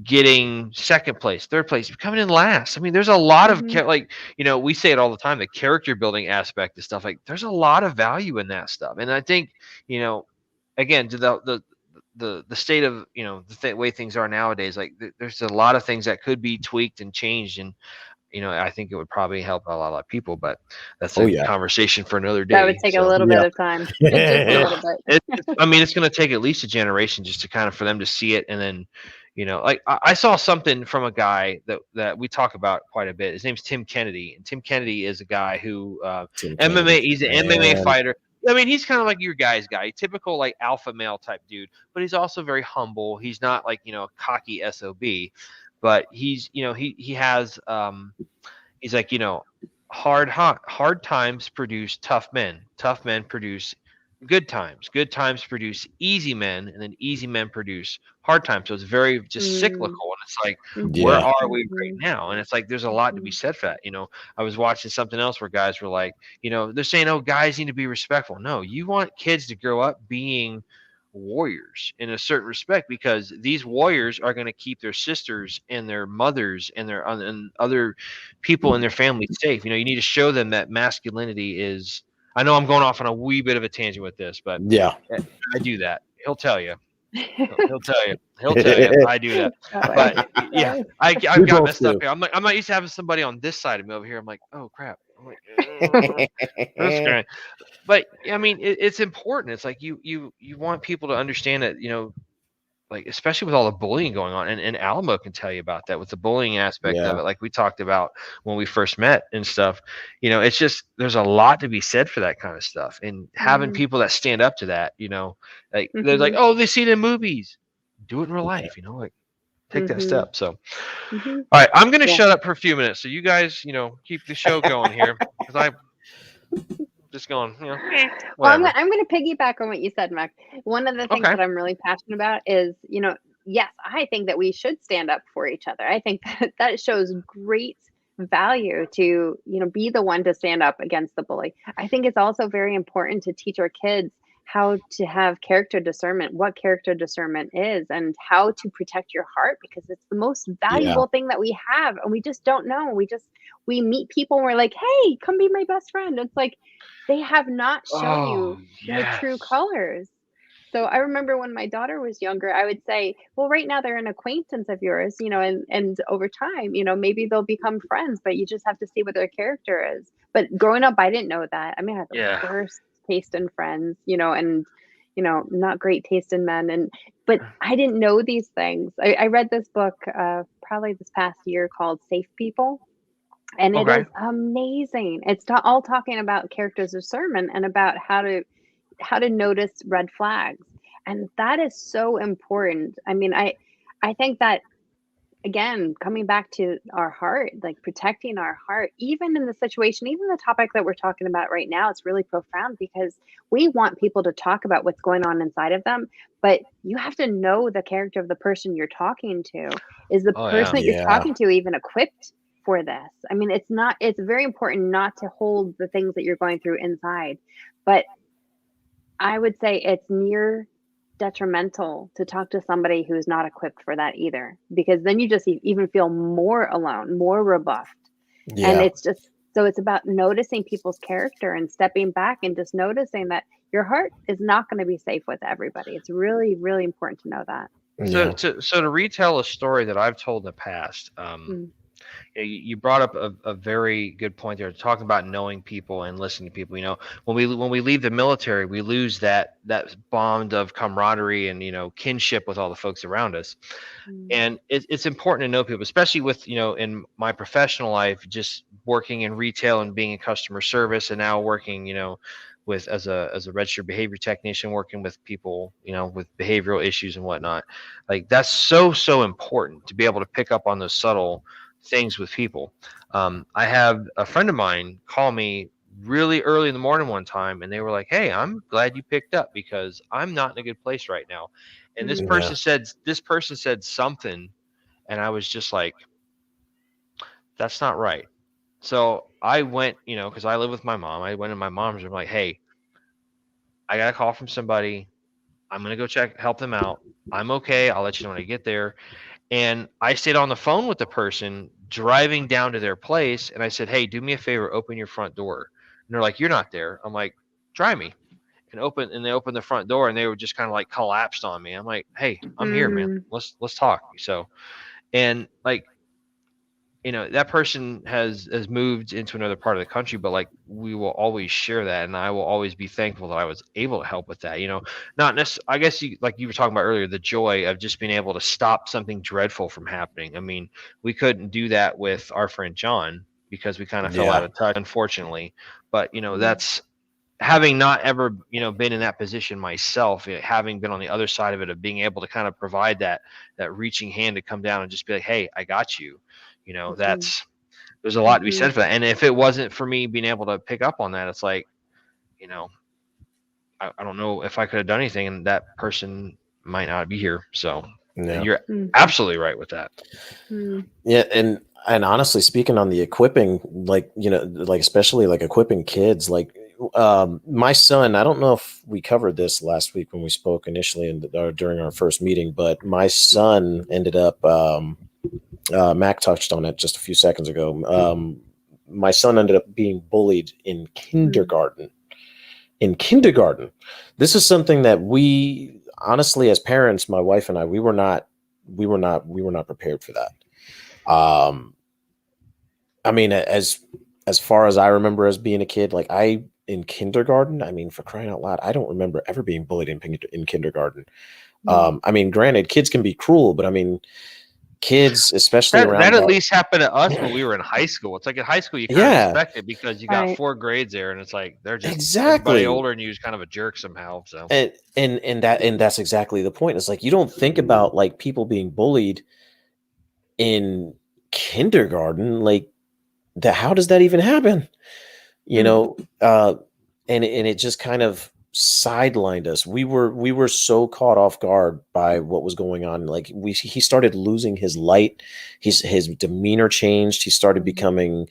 getting second place, third place, coming in last. I mean, there's a lot of Hmm. like, we say it all the time, the character building aspect of stuff. Like, there's a lot of value in that stuff, and I think, again, to the state of, the way things are nowadays, like there's a lot of things that could be tweaked and changed, and I think it would probably help a lot of people, but that's Oh a yeah. conversation for another That would day. take a So little bit Yeah. of time, just a little bit. I mean, it's going to take at least a generation just to kind of for them to see it, and then, like I saw something from a guy that we talk about quite a bit. His name's Tim Kennedy, and Tim Kennedy is a guy who Tim MMA. Kennedy. He's an MMA Man. fighter. I mean, he's kind of like your guy's guy, typical like alpha male type dude, but he's also very humble. He's not like a cocky sob, but he's he has he's like hard times produce tough men. Tough men produce good times. Good times produce easy men, and then easy men produce hard times. So it's very just Mm, cyclical, and it's like, where mhm, Yeah. are we right mhm, now? And it's like there's a lot to be mhm, said for that. I was watching something else where guys were like, they're saying, oh, guys need to be respectful. No, you want kids to grow up being warriors in a certain respect, because these warriors are going to keep their sisters and their mothers and their and other people in their family safe. You need to show them that masculinity is. I know I'm going off on a wee bit of a tangent with this, but Yeah. I do that. He'll tell you. He'll tell you. He'll tell you. I do that. that way. But yeah, That way. I've We got both messed up do. here. I'm not used to having somebody on this side of me over here. I'm like, oh crap. I'm like, that's great. But I mean, it's important. It's like you want people to understand that, like especially with all the bullying going on, and Alamo can tell you about that with the bullying aspect of Yeah. it, like we talked about when we first met and stuff. It's just there's a lot to be said for that kind of stuff, and having Mhm, people that stand up to that. Like they're like, mhm, oh, they see it in movies, do it in real Yeah. life. Like take that mhm, step. So mhm. all right, I'm gonna Yeah. shut up for a few minutes so you guys keep the show going here, because I'm just going Well, whatever. I'm gonna piggyback on what you said, Mac. One of the things Okay. that I'm really passionate about is, yes, I think that we should stand up for each other. I think that that shows great value to, be the one to stand up against the bully. I think it's also very important to teach our kids how to have character discernment, what character discernment is, and how to protect your heart, because it's the most Yeah. valuable thing that we have, and we just don't know. We meet people and we're like, "Hey, come be my best friend." It's like they have not shown Oh you their true yes. colors. So I remember when my daughter was younger, I would say, "Well, right now they're an acquaintance of yours, and over time, maybe they'll become friends, but you just have to see what their character is." But growing up, I didn't know that. I mean, I had the Yeah. worst taste in friends, and not great taste in men, but I didn't know these things. I read this book probably this past year called Safe People, and it Okay. is amazing. It's all talking about character discernment and about how to notice red flags. And that is so important. I mean, I think that, again, coming back to our heart, like protecting our heart, even in the situation, even the topic that we're talking about right now, it's really profound because we want people to talk about what's going on inside of them, but you have to know the character of the person you're talking to. Is the Oh person yeah. that you're Yeah. talking to even equipped for this? I mean, it's very important not to hold the things that you're going through inside, but I would say it's near detrimental to talk to somebody who's not equipped for that either, because then you just even feel more alone, more rebuffed. And Yeah. it's just so it's about noticing people's character and stepping back and just noticing that your heart is not going to be safe with everybody. It's really, really important to know that. So Yeah. to retell a story that I've told in the past, Mm. You brought up a very good point there, talking about knowing people and listening to people. When we leave the military, we lose that bond of camaraderie and kinship with all the folks around us. Mm. And it's important to know people, especially with in my professional life, just working in retail and being in customer service, and now working with as a registered behavior technician, working with people with behavioral issues and whatnot. Like, that's so important to be able to pick up on those subtle things with people. I have a friend of mine call me really early in the morning one time, and they were like, "Hey, I'm glad you picked up because I'm not in a good place right now." And this Mm. Yeah. person said something, and I was just like, "That's not right." So I went, because I live with my mom. I went in my mom's room, like, "Hey, I got a call from somebody. I'm gonna go help them out. I'm okay. I'll let you know when I get there." And I stayed on the phone with the person driving down to their place, and I said, "Hey, do me a favor, open your front door." And they're like, "You're not there." I'm like, "Try me." And they opened the front door, and they were just kind of like collapsed on me. I'm like, "Hey, I'm here, man. Mm. Let's talk." So, and like, that person has moved into another part of the country, but like, we will always share that, and I will always be thankful that I was able to help with that. Not necessarily, I guess, like you were talking about earlier, the joy of just being able to stop something dreadful from happening. I mean, we couldn't do that with our friend John because we kind of fell out Yeah. of touch, unfortunately. But Mm. that's, having not ever been in that position myself, having been on the other side of it, of being able to kind of provide that reaching hand to come down and just be like, "Hey, I got you." Mhm. That's, there's a lot to be Mhm. said for that. And if it wasn't for me being able to pick up on that, it's like, you know I don't know if I could have done anything, and that person might not be here. So Yeah. you're Mhm. absolutely right with that. Mm. Yeah, and honestly speaking on the equipping, like, like especially like equipping kids, like my son, I don't know if we covered this last week when we spoke initially during our first meeting, but my son ended up Mac touched on it just a few seconds ago. My son ended up being bullied in Mm. kindergarten. In kindergarten. This is something that we honestly, as parents, my wife and I, we were not prepared for that. Um, I mean, as far as I remember as being a kid, like I in kindergarten, I mean, for crying out loud, I don't remember ever being bullied in kindergarten. Mm. I mean, granted, kids can be cruel, but I mean, kids, especially That around at that, least happened to us when we were in high school. It's like in high school, you kind of yeah, expect it because you got Right. 4 grades there, and it's like they're just, everybody exactly. older than you is kind of a jerk somehow. So And that's exactly the point. It's like you don't think about like people being bullied in kindergarten, like that. How does that even happen? You Mm. know, uh, and it just kind of sidelined us. We were so caught off guard by what was going on. Like he started losing his light. His demeanor changed. He started Mhm. becoming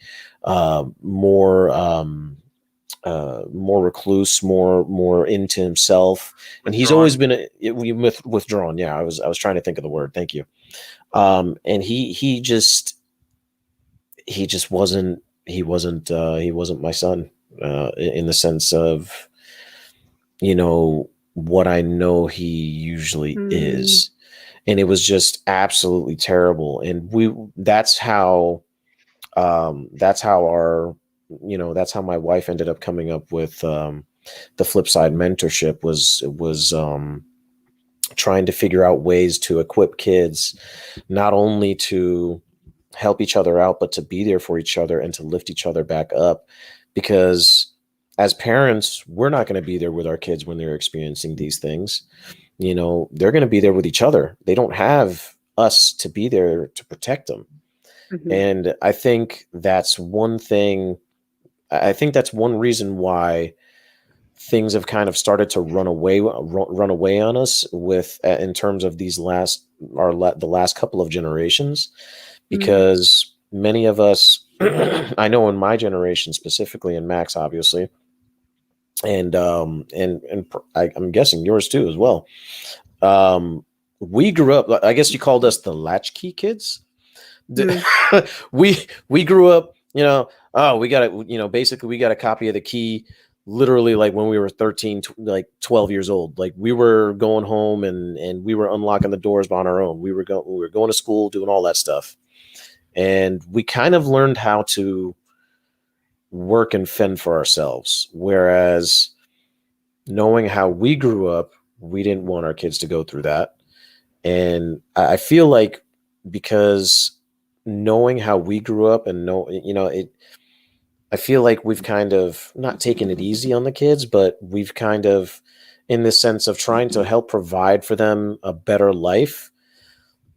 more more recluse, more into himself. And he's always withdrawn. been withdrawn. Yeah, I was trying to think of the word. Thank you. And he just wasn't my son in the sense of what I know he usually Mm. is. And it was just absolutely terrible. And that's how my wife ended up coming up with the flip side mentorship was trying to figure out ways to equip kids not only to help each other out, but to be there for each other and to lift each other back up. Because as parents, we're not going to be there with our kids when they're experiencing these things. They're going to be there with each other. They don't have us to be there to protect them. Mhm. And I think that's one thing. I think that's one reason why things have kind of started to run away on us with in terms of the last couple of generations, Mm. because many of us, I know in my generation specifically, and Max obviously, I'm guessing yours too as well. Um, we grew up. I guess you called us the latchkey kids. Mm. We grew up. Oh, we got it. Basically, we got a copy of the key. Literally, like when we were 13, like 12 years old. Like we were going home and we were unlocking the doors on our own. We were going to school, doing all that stuff. And we kind of learned how to work and fend for ourselves. Whereas knowing how we grew up, we didn't want our kids to go through that. And I feel like because knowing how we grew up and I feel like we've kind of not taken it easy on the kids, but we've kind of, in the sense of trying to help provide for them a better life,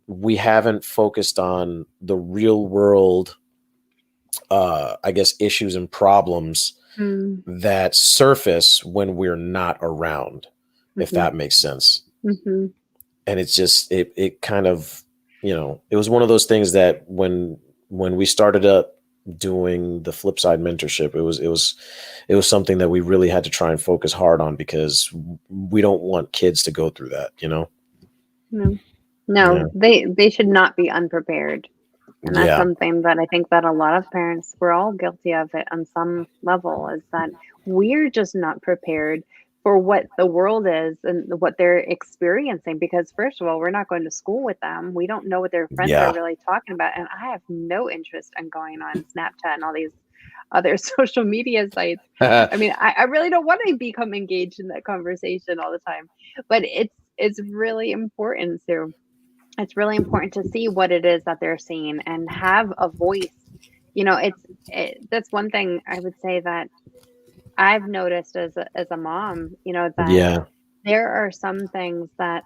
we haven't focused on the real world, I guess, issues and problems that surface when we're not around, if that makes sense. And it's just, it kind of, it was one of those things that when we started up doing the flip side mentorship, it was something that we really had to try and focus hard on, because we don't want kids to go through that, No, they should not be unprepared. And that's something that I think that a lot of parents, we're all guilty of it on some level, is that we're just not prepared for what the world is and what they're experiencing. Because first of all, we're not going to school with them. We don't know what their friends are really talking about. And I have no interest in going on Snapchat and all these other social media sites. I mean, I really don't want to become engaged in that conversation all the time. But it's really important to see what it is that they're seeing and have a voice. That's one thing I would say that I've noticed as a mom, that there are some things that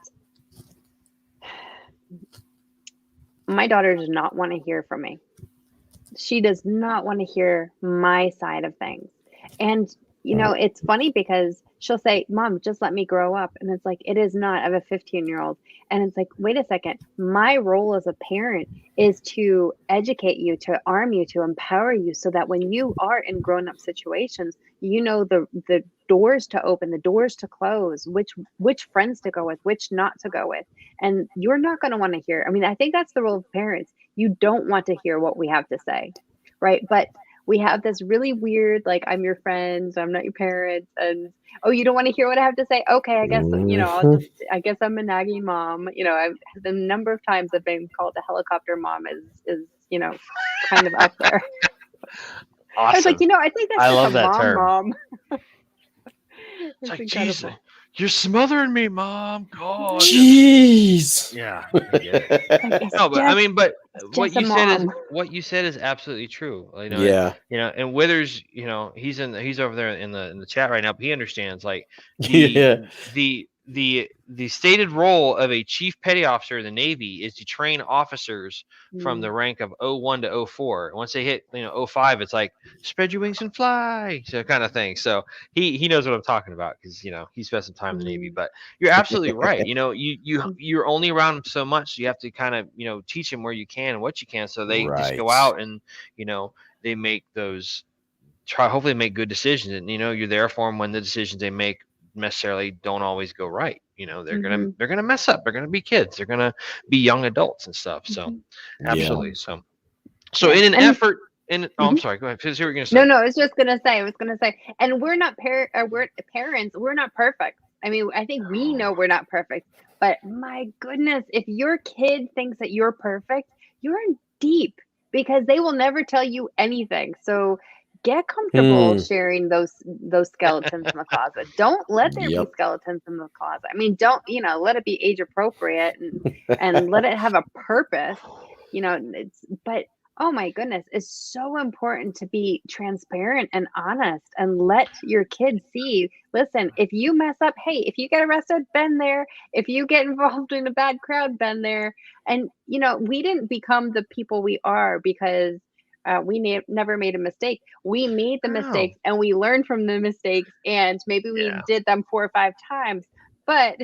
my daughter does not want to hear from me. She does not want to hear my side of things. And, it's funny because she'll say, "Mom, just let me grow up." And it's like, it is not. I have a 15-year-old. And it's like, wait a second. My role as a parent is to educate you, to arm you, to empower you, so that when you are in grown-up situations, the doors to open, the doors to close, which friends to go with, which not to go with. And you're not going to want to hear. I mean, I think that's the role of parents. You don't want to hear what we have to say, right? But we have this really weird, like, I'm your friend, so I'm not your parent. And, oh, you don't want to hear what I have to say? Okay, I guess, I guess I'm a nagging mom. The number of times I've been called a helicopter mom is kind of up there. Awesome. I was like, I think that's just love a that mom term. mom. It's like, Jesus, you're smothering me, Mom. God. Jeez. Yeah. I get it. No, but I mean, but what you said is absolutely true. And Withers, he's over there in the chat right now, but he understands, like, the stated role of a chief petty officer in the Navy is to train officers from the rank of 01 to 04. Once they hit 05, it's like, spread your wings and fly, so kind of thing. So he knows what I'm talking about, because he spent some time in the Navy. But you're absolutely right. You're only around them so much, so you have to kind of teach them where you can and what you can, so they just go out and they make those, hopefully make good decisions, and you're there for them when the decisions they make necessarily don't always go right. They're gonna mess up. They're gonna be kids. They're gonna be young adults and stuff. So absolutely. So in an effort. I'm sorry. Go ahead. Here's what you're gonna say. No, I was gonna say, and we're not we're parents. We're not perfect. I mean, I think we know we're not perfect, but my goodness, if your kid thinks that you're perfect, you're in deep, because they will never tell you anything. So get comfortable sharing those skeletons in the closet. Don't let there be skeletons in the closet. I mean, don't, let it be age appropriate and let it have a purpose. But oh my goodness, it's so important to be transparent and honest and let your kids see, listen, if you mess up, hey, if you get arrested, been there. If you get involved in a bad crowd, been there. And, we didn't become the people we are because we never made a mistake. We made the mistakes and we learned from the mistakes, and maybe we did them 4 or 5 times. But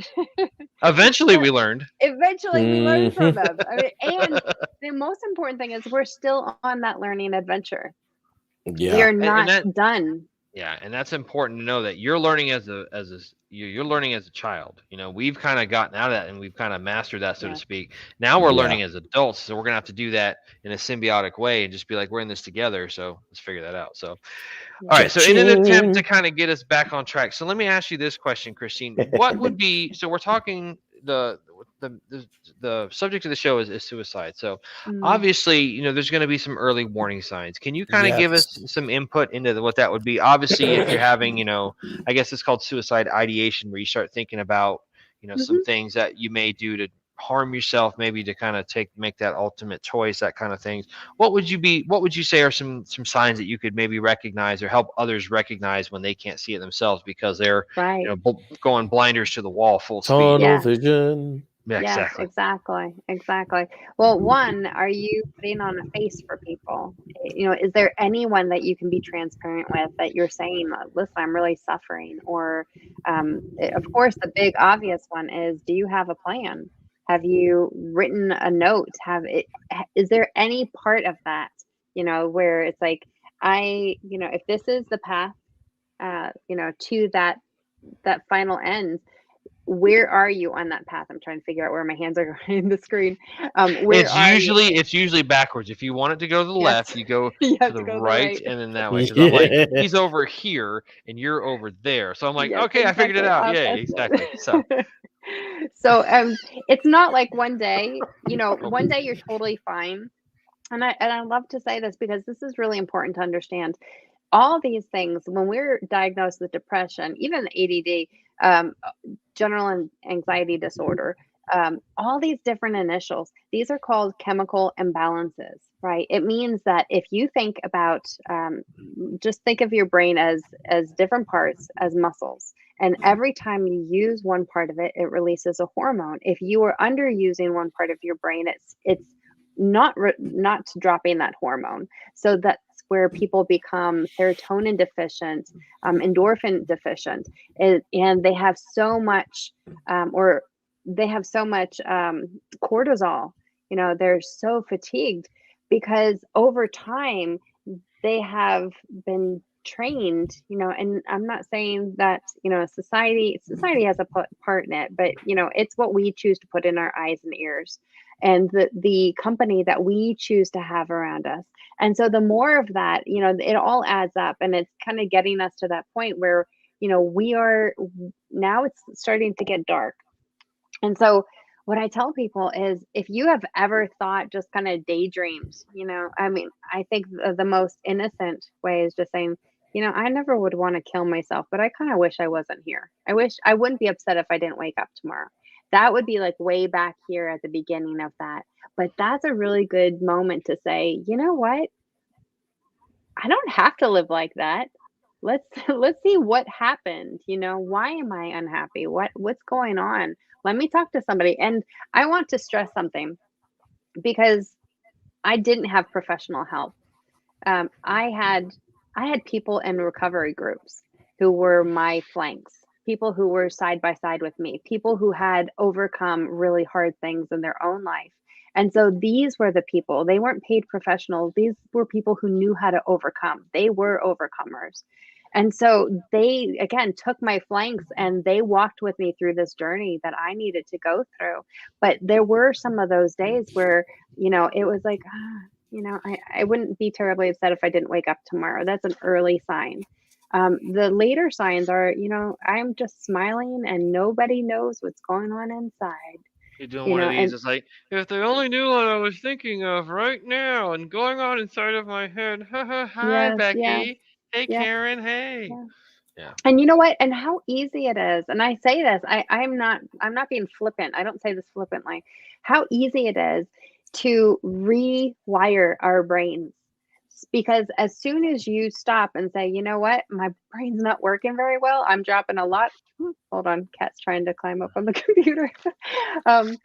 eventually we learned. Eventually we learned from them. I mean, and the most important thing is we're still on that learning adventure. Yeah. We are not done. Yeah, and that's important to know, that you're learning you're learning as a child. We've kind of gotten out of that and we've kind of mastered that, so to speak. Now we're learning as adults, so we're gonna have to do that in a symbiotic way and just be like, we're in this together. So let's figure that out. So, all right. So in an attempt to kind of get us back on track, so let me ask you this question, Christine. What would be? So we're talking. the the the, the subject of the show is suicide. So Mm. obviously, there's going to be some early warning signs. Can you kind of give Yes. us some input into what that would be? Obviously, if you're having, I guess it's called suicide ideation, where you start thinking about, some Mhm. things that you may do to harm yourself, maybe to kind of make that ultimate choice, that kind of things. What would you say are some signs that you could maybe recognize or help others recognize when they can't see it themselves because they're, Right. going blinders to the wall full speed? Tunnel Yes. vision. Yeah, Yes, exactly. exactly. Exactly. Well, one, are you putting on a face for people? Is there anyone that you can be transparent with that you're saying, listen, I'm really suffering? Or, of course, the big obvious one is, do you have a plan? Have you written a note? Is there any part of that, where it's like, if this is the path, to that final end, where are you on that path? I'm trying to figure out where my hands are going in the screen. Where It's are you? usually it's usually backwards. If you want it to go to the Yes. left, you go You to have the to go to the right right. and then that way. Because I'm like, Yeah. he's over here and you're over there. So I'm like, Yes, okay, I figured it exactly. out. Yeah, exactly. So Opposite. So it's not like one day, one day you're totally fine. And I love to say this because this is really important to understand. All these things, when we're diagnosed with depression, even ADD, general anxiety disorder, all these different initials, these are called chemical imbalances, right? It means that if you think about, just think of your brain as different parts, as muscles. And every time you use one part of it, it releases a hormone. If you are underusing one part of your brain, it's not dropping that hormone. So that's where people become serotonin deficient, endorphin deficient, and they have so much, or they have so much cortisol. They're so fatigued because over time they have been trained, and I'm not saying that, society has a part in it, but it's what we choose to put in our eyes and ears, and the company that we choose to have around us. And so the more of that, it all adds up, and it's kind of getting us to that point where, we are now, it's starting to get dark. And so what I tell people is, if you have ever thought, just kind of daydreamed, I mean, I think the most innocent way is just saying, I never would want to kill myself, but I kind of wish I wasn't here. I wish I wouldn't be upset if I didn't wake up tomorrow. That would be like way back here at the beginning of that. But that's a really good moment to say, you know what? I don't have to live like that. Let's let's see what happened. Why am I unhappy? What's going on? Let me talk to somebody. And I want to stress something, because I didn't have professional help. I had people in recovery groups who were my flanks, people who were side by side with me, people who had overcome really hard things in their own life. And so these were the people, they weren't paid professionals. These were people who knew how to overcome. They were overcomers. And so they, again, took my flanks and they walked with me through this journey that I needed to go through. But there were some of those days where, it was like, I wouldn't be terribly upset if I didn't wake up tomorrow. That's an early sign. The later signs are, I'm just smiling and nobody knows what's going on inside. you're doing one of these. And It's like, if they only knew what I was thinking of right now and going on inside of my head. Hi, yes, yes, Becky. Hey, yes, Karen. Hey. yes. Yeah. And you know what? And how easy it is. And I say this, I'm not being flippant. I don't say this flippantly. How easy it is to rewire our brains. Because as soon as you stop and say, you know what, my brain's not working very well, I'm dropping a lot. Hold on, cat's trying to climb up on the computer. um,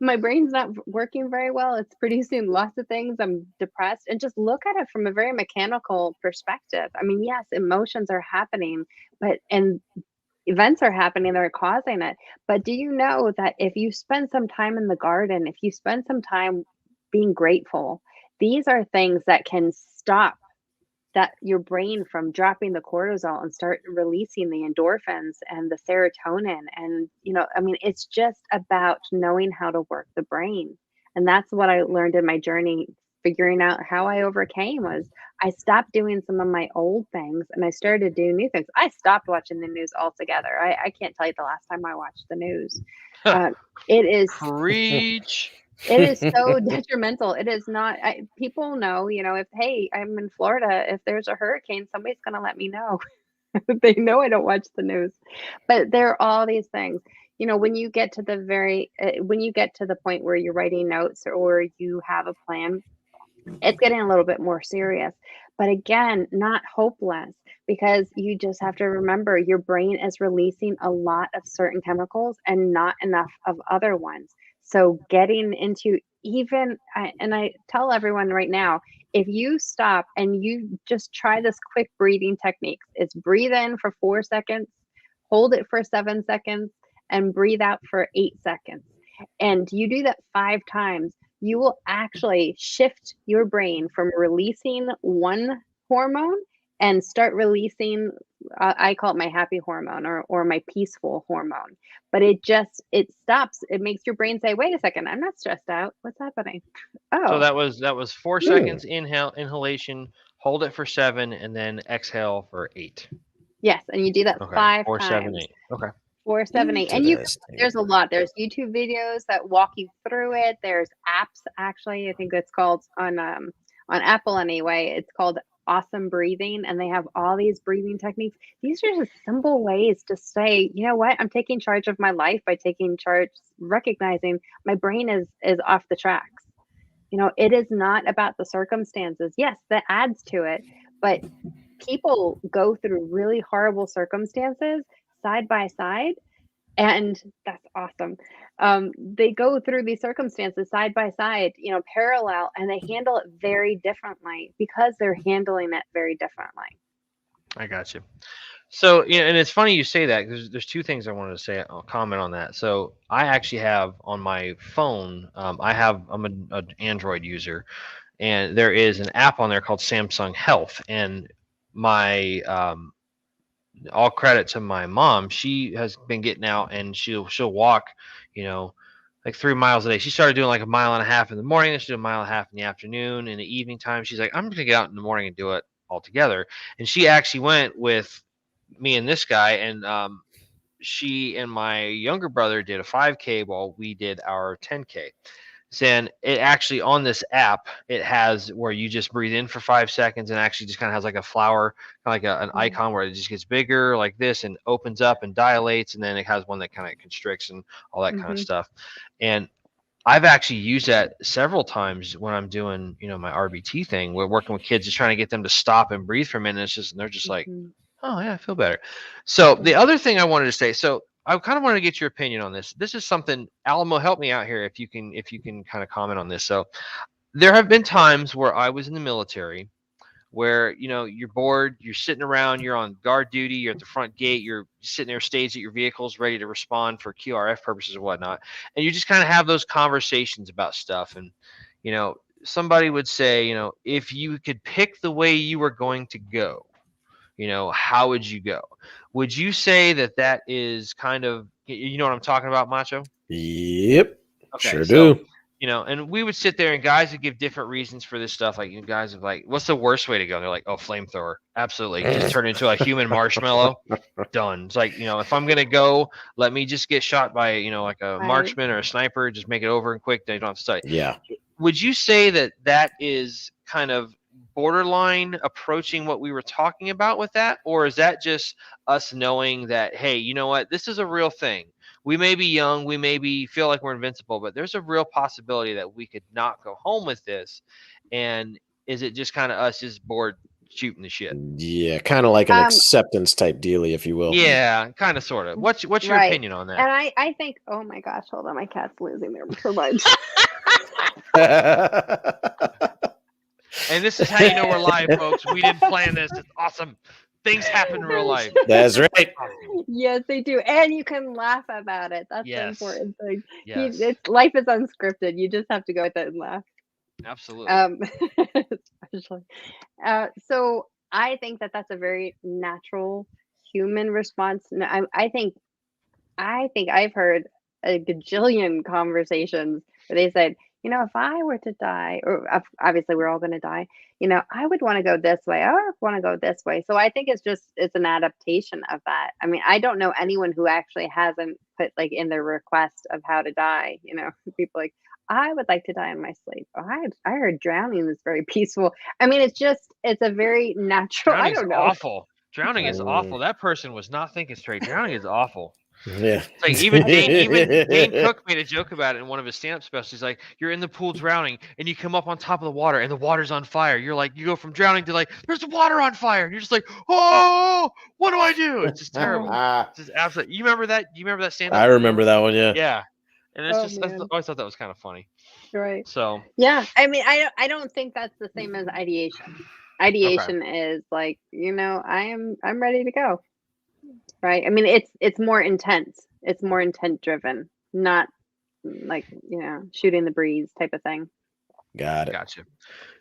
my brain's not working very well. It's producing lots of things. I'm depressed. And just look at it from a very mechanical perspective. I mean, yes, emotions are happening, and events are happening that are causing it. But do you know that if you spend some time in the garden, if you spend some time being grateful, these are things that can stop that your brain from dropping the cortisol and start releasing the endorphins and the serotonin. And I mean, it's just about knowing how to work the brain. And that's what I learned in my journey figuring out how I overcame was I stopped doing some of my old things and I started doing new things. I stopped watching the news altogether. I can't tell you the last time I watched the news. Uh, it is Preach. it is so detrimental. It is not. People know, if hey, I'm in Florida, if there's a hurricane, somebody's gonna let me know. They know I don't watch the news, but there are all these things. When you get to when you get to the point where you're writing notes or you have a plan, it's getting a little bit more serious. But again, not hopeless, because you just have to remember your brain is releasing a lot of certain chemicals and not enough of other ones. So getting into and I tell everyone right now, if you stop and you just try this quick breathing technique, it's breathe in for 4 seconds, hold it for 7 seconds, and breathe out for 8 seconds. And you do that 5 times, you will actually shift your brain from releasing one hormone and start releasing, I call it my happy hormone or my peaceful hormone. But it stops. It makes your brain say, wait a second, I'm not stressed out. What's happening? So Oh, that was 4 seconds inhalation, hold it for 7, and then exhale for 8. yes. And you do that Okay, 5 4, 7, times. 8. Okay. 4, 7, 8. And there's a lot. There's YouTube videos that walk you through it. There's apps, actually. I think it's called on Apple anyway. It's called Awesome Breathing, and they have all these breathing techniques. These are just simple ways to say, you know what, I'm taking charge of my life by taking charge, recognizing my brain is off the tracks. It is not about the circumstances. Yes, that adds to it, but people go through really horrible circumstances side by side, and that's awesome. They go through these circumstances side by side, parallel, and they handle it very differently because they're handling it very differently. I got you. So, and it's funny you say that because there's 2 things I wanted to say. I'll comment on that. So, I actually have on my phone. I'm an Android user, and there is an app on there called Samsung Health. And my all credit to my mom. She has been getting out and she'll walk, like 3 miles a day. She started doing like a mile and a half in the morning. Then she did a mile and a half in the afternoon. In the evening time, she's like, I'm gonna get out in the morning and do it all together. And she actually went with me and this guy, and she and my younger brother did a 5K while we did our 10K. And it actually on this app, it has where you just breathe in for 5 seconds and actually just kind of has like a flower, kind of like an icon where it just gets bigger like this and opens up and dilates. And then it has one that kind of constricts and all that kind of stuff. And I've actually used that several times when I'm doing, my RBT thing. We're working with kids, just trying to get them to stop and breathe for a minute. And they're just like, oh yeah, I feel better. So the other thing I wanted to say, so I kind of wanted to get your opinion on this. This is something, Alamo, help me out here if you can kind of comment on this. So there have been times where I was in the military where, you're bored, you're sitting around, you're on guard duty, you're at the front gate, you're sitting there staged at your vehicles ready to respond for QRF purposes and whatnot. And you just kind of have those conversations about stuff. And, somebody would say, if you could pick the way you were going to go, how would you go? Would you say that is kind of, you know what I'm talking about, Macho? Yep. Okay, Sure so, do. and we would sit there and guys would give different reasons for this stuff. Like, guys are like, what's the worst way to go? And they're like, oh, flamethrower. Absolutely. Just turn into a human marshmallow. Done. It's like, if I'm going to go, let me just get shot by, like a marksman or a sniper, just make it over and quick. They don't have to study. Yeah. Would you say that is kind of borderline approaching what we were talking about with that? Or is that just us knowing that, hey, you know what, this is a real thing? We may be young, we may feel like we're invincible, but there's a real possibility that we could not go home with this. And is it just kind of us just bored shooting the shit? Yeah, kind of like an acceptance type dealie, if you will. Yeah, kind of, sort of. What's your opinion on that? And I think, oh my gosh, hold on, my cat's losing their lunch. And this is how you know we're live, folks. We didn't plan this. It's awesome. Things happen in real life. That's right. Yes, they do. And you can laugh about it. That's the important thing. Yes. Life is unscripted. You just have to go with it and laugh. Absolutely. Especially. So I think that's a very natural human response. I think I've heard a gajillion conversations where they said, if I were to die, or obviously we're all going to die, I would want to go this way. I would want to go this way. So I think it's an adaptation of that. I mean, I don't know anyone who actually hasn't put like in their request of how to die. People like, I would like to die in my sleep. Oh, I heard drowning is very peaceful. I mean, it's a very natural. I Drowning's don't know. awful. Drowning is Mm. awful. That person was not thinking straight. Drowning is awful. Yeah. It's like even Dane Cook made a joke about it in one of his stand-up specials. He's like, you're in the pool drowning and you come up on top of the water and the water's on fire. You're like, you go from drowning to like, there's the water on fire. And you're just like, oh, what do I do? It's just terrible. It's just absolutely. You remember that? You remember that stand-up? I remember that one. Yeah. Yeah. And it's Oh, just, I man. always thought that was kind of funny. Right. So Yeah. I mean, I don't think that's the same as ideation. Ideation is like, I'm ready to go. Right. I mean, it's more intense. It's more intent driven, not like, shooting the breeze type of thing. Got it. gotcha.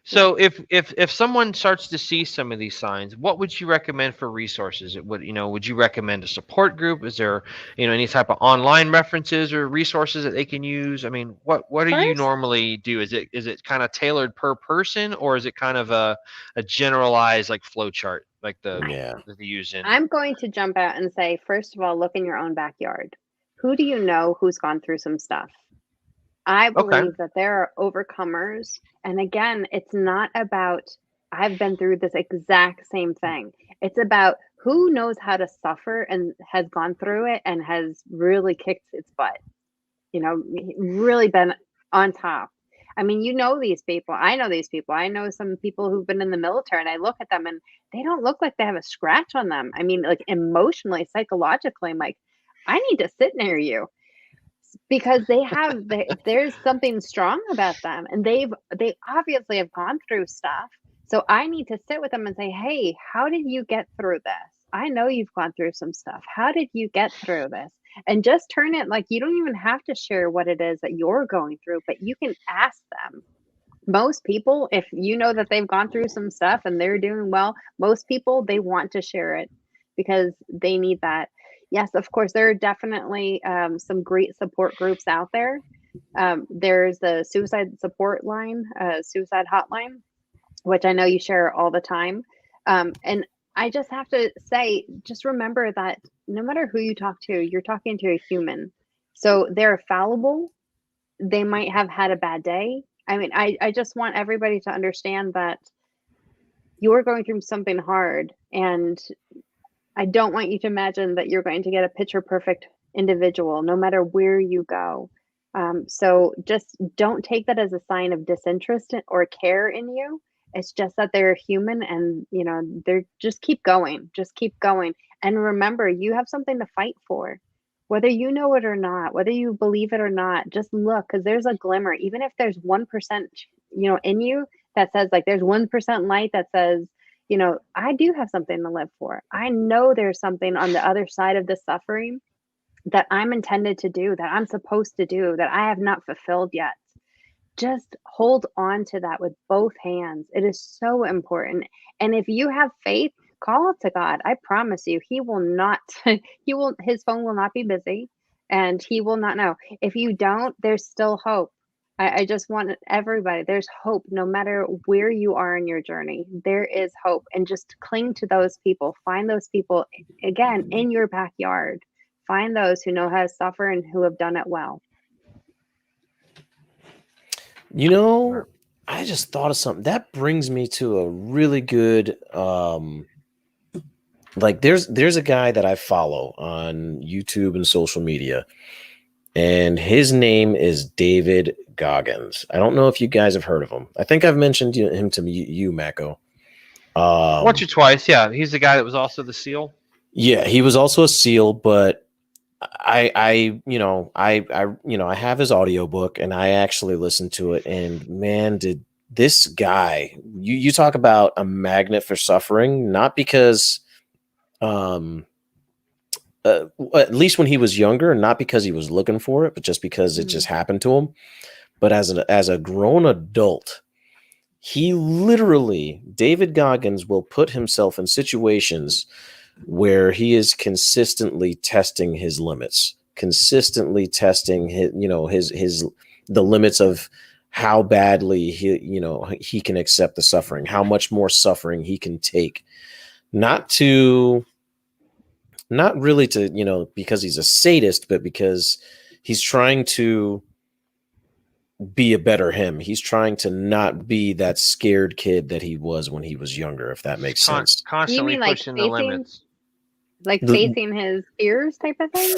So if someone starts to see some of these signs, what would you recommend for resources? Would you recommend a support group? Is there, any type of online references or resources that they can use? I mean, what do you First- normally do? Is it kind of tailored per person, or is it kind of a generalized like flow chart like Yeah. that they use in? I'm going to jump out and say, first of all, look in your own backyard. Who do you know who's gone through some stuff? I believe that there are overcomers. And again, it's not about, I've been through this exact same thing. It's about who knows how to suffer and has gone through it and has really kicked its butt, really been on top. I mean, these people. I know these people. I know some people who've been in the military, and I look at them and they don't look like they have a scratch on them. I mean, like emotionally, psychologically, I'm like, I need to sit near you because there's something strong about them, and they obviously have gone through stuff. So I need to sit with them and say, hey, how did you get through this? I know you've gone through some stuff. How did you get through this? And just turn it like you don't even have to share what it is that you're going through, but you can ask them. Most people, if you know that they've gone through some stuff and they're doing well, most people, they want to share it because they need that. Yes, of course, there are definitely some great support groups out there. There's the suicide support line, suicide hotline, which I know you share all the time. And I just have to say, just remember that no matter who you talk to, you're talking to a human. So they're fallible. They might have had a bad day. I mean, I just want everybody to understand that you're going through something hard, and I don't want you to imagine that you're going to get a picture perfect individual no matter where you go. So just don't take that as a sign of disinterest or care in you. It's just that they're human, and they're just keep going. And remember, you have something to fight for, whether you know it or not, whether you believe it or not. Just look, because there's a glimmer. Even if there's 1%, in you that says, like, there's 1% light that says, I do have something to live for. I know there's something on the other side of the suffering that I'm intended to do, that I'm supposed to do, that I have not fulfilled yet. Just hold on to that with both hands. It is so important. And if you have faith, call it to God. I promise you, he will not, his phone will not be busy, and he will not know. If you don't, there's still hope. I just want everybody, there's hope no matter where you are in your journey. There is hope, and just cling to those people. Find those people, again, in your backyard. Find those who know how to suffer and who have done it well. I just thought of something that brings me to a really good, like there's a guy that I follow on YouTube and social media, and his name is David Goggins. I don't know if you guys have heard of him. I think I've mentioned him to you, Mako. Once or twice, yeah. He's the guy that was also the SEAL. Yeah, he was also a SEAL, but I have his audiobook, and I actually listened to it, and man, did this guy, you talk about a magnet for suffering, not because at least when he was younger, not because he was looking for it, but just because it just happened to him. But as a grown adult, he literally, David Goggins, will put himself in situations where he is consistently testing his limits, consistently testing his the limits of how badly he can accept the suffering, how much more suffering he can take, not really to, because he's a sadist, but because he's trying to be a better him. He's trying to not be that scared kid that he was when he was younger, if that makes sense. You Constantly mean like pushing the limits. facing his fears type of thing?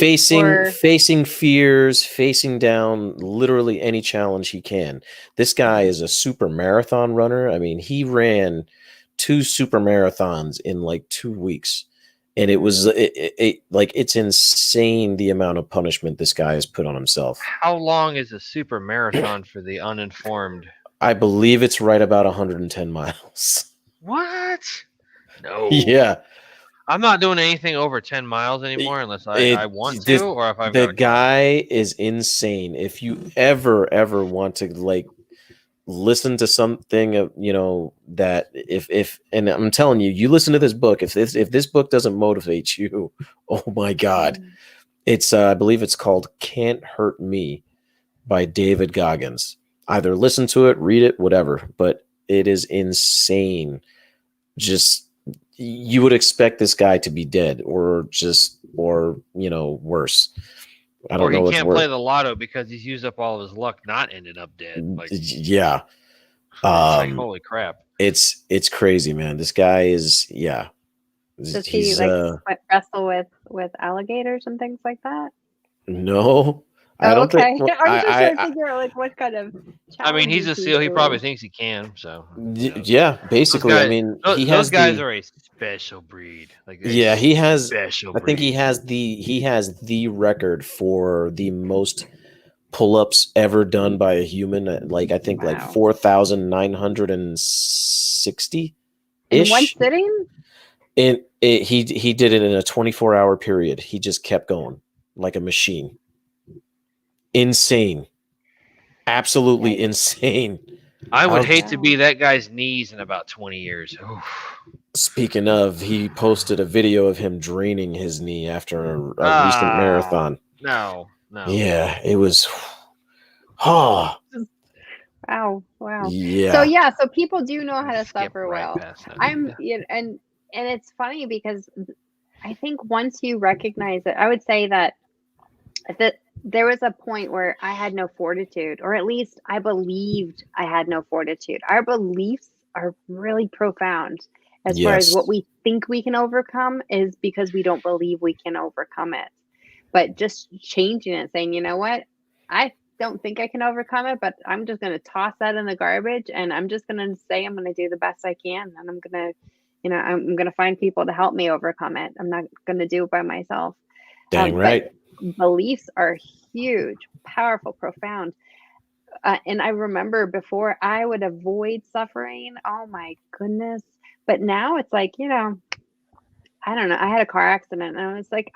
Facing fears, facing down literally any challenge he can. This guy is a super marathon runner. I mean, he ran 2 super marathons in like 2 weeks. And it was like, it's insane the amount of punishment this guy has put on himself. How long is a super marathon for the uninformed? I believe it's right about 110 miles. What? No. Yeah. I'm not doing anything over 10 miles anymore unless I want to, or if I've got the guy is insane. If you ever want to like listen to something that if and I'm telling you listen to this book, if this book doesn't motivate you, oh my God. It's I believe it's called Can't Hurt Me by David Goggins. Either listen to it, read it, whatever, but it is insane. Just, you would expect this guy to be dead or worse. I don't know. Or he can't play the lotto because he's used up all of his luck not ending up dead. Like, yeah. It's like, holy crap. It's crazy, man. This guy is, yeah. Does he wrestle with alligators and things like that? No. I don't think. Well, I'm just trying to figure out like what kind of. I mean, he's a SEAL. He probably thinks he can. So. Yeah, basically. Guys, I mean, those guys are a special breed. Like, yeah, he has. Special I think he has the record for the most pull-ups ever done by a human. Like, I think like 4,960 in one sitting. He did it in a 24-hour period. He just kept going like a machine. Insane. Absolutely insane. I would hate to be that guy's knees in about 20 years. Oof. Speaking of, he posted a video of him draining his knee after a recent marathon. No. Yeah, it was. Oh. Wow. Yeah. So people do know how to suffer well. And it's funny because I think once you recognize it, I would say that there was a point where I had no fortitude, or at least I believed I had no fortitude. Our beliefs are really profound as far as what we think we can overcome is because we don't believe we can overcome it. But just changing it, saying, you know what, I don't think I can overcome it, but I'm just going to toss that in the garbage, and I'm just going to say I'm going to do the best I can, and I'm going to, I'm going to find people to help me overcome it. I'm not going to do it by myself. Dang right. Beliefs are huge, powerful, profound. And I remember before I would avoid suffering. Oh my goodness. But now it's like, I don't know. I had a car accident and I was like,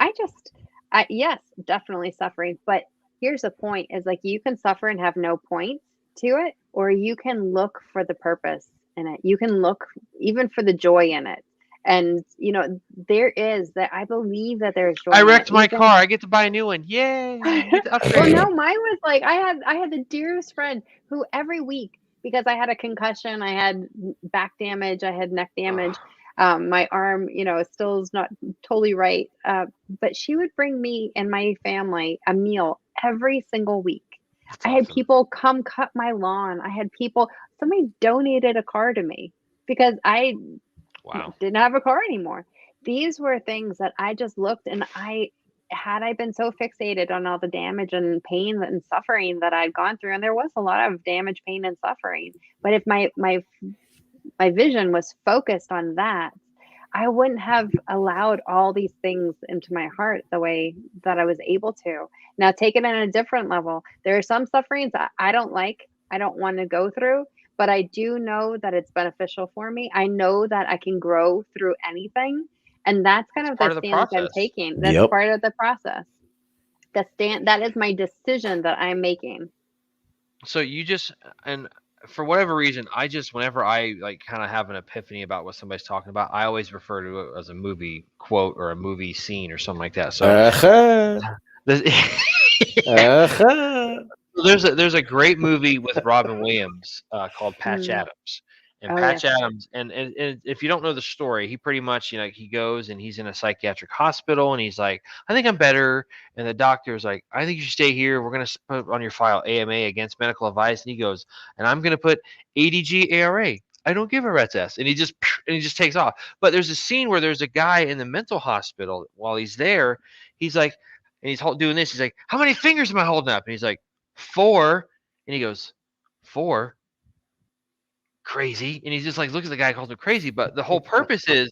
yes, definitely suffering. But here's the point is like, you can suffer and have no point to it, or you can look for the purpose in it. You can look even for the joy in it. And there is that. I believe that there's joy. I wrecked my car. I get to buy a new one. Yay! Well, no, mine was like I had the dearest friend who every week, because I had a concussion, I had back damage, I had neck damage, my arm, still is not totally right. But she would bring me and my family a meal every single week. That's awesome. I had people come cut my lawn. I had somebody donated a car to me because I didn't have a car anymore. These were things that I just looked, and had I been so fixated on all the damage and pain and suffering that I'd gone through, and there was a lot of damage, pain, and suffering. But if my vision was focused on that, I wouldn't have allowed all these things into my heart the way that I was able to. Now, take it on a different level. There are some sufferings I don't like, I don't want to go through, but I do know that it's beneficial for me. I know that I can grow through anything. And that's kind of the stance I'm taking. That's part of the process. That is my decision that I'm making. So and for whatever reason, whenever I like kind of have an epiphany about what somebody's talking about, I always refer to it as a movie quote or a movie scene or something like that. So there's a great movie with Robin Williams called Patch Mm. Adams. And Oh Patch yes. Adams, and if you don't know the story, he pretty much, he goes and he's in a psychiatric hospital and he's like, I think I'm better. And the doctor's like, I think you should stay here. We're going to put on your file AMA, against medical advice. And he goes, and I'm going to put ADG ARA. I don't give a rat's ass. And he just takes off. But there's a scene where there's a guy in the mental hospital while he's there. He's like, and he's doing this. He's like, how many fingers am I holding up? And he's like, 4. And he goes, 4? Crazy. And he's just like, look at the guy, calls him crazy. But the whole purpose is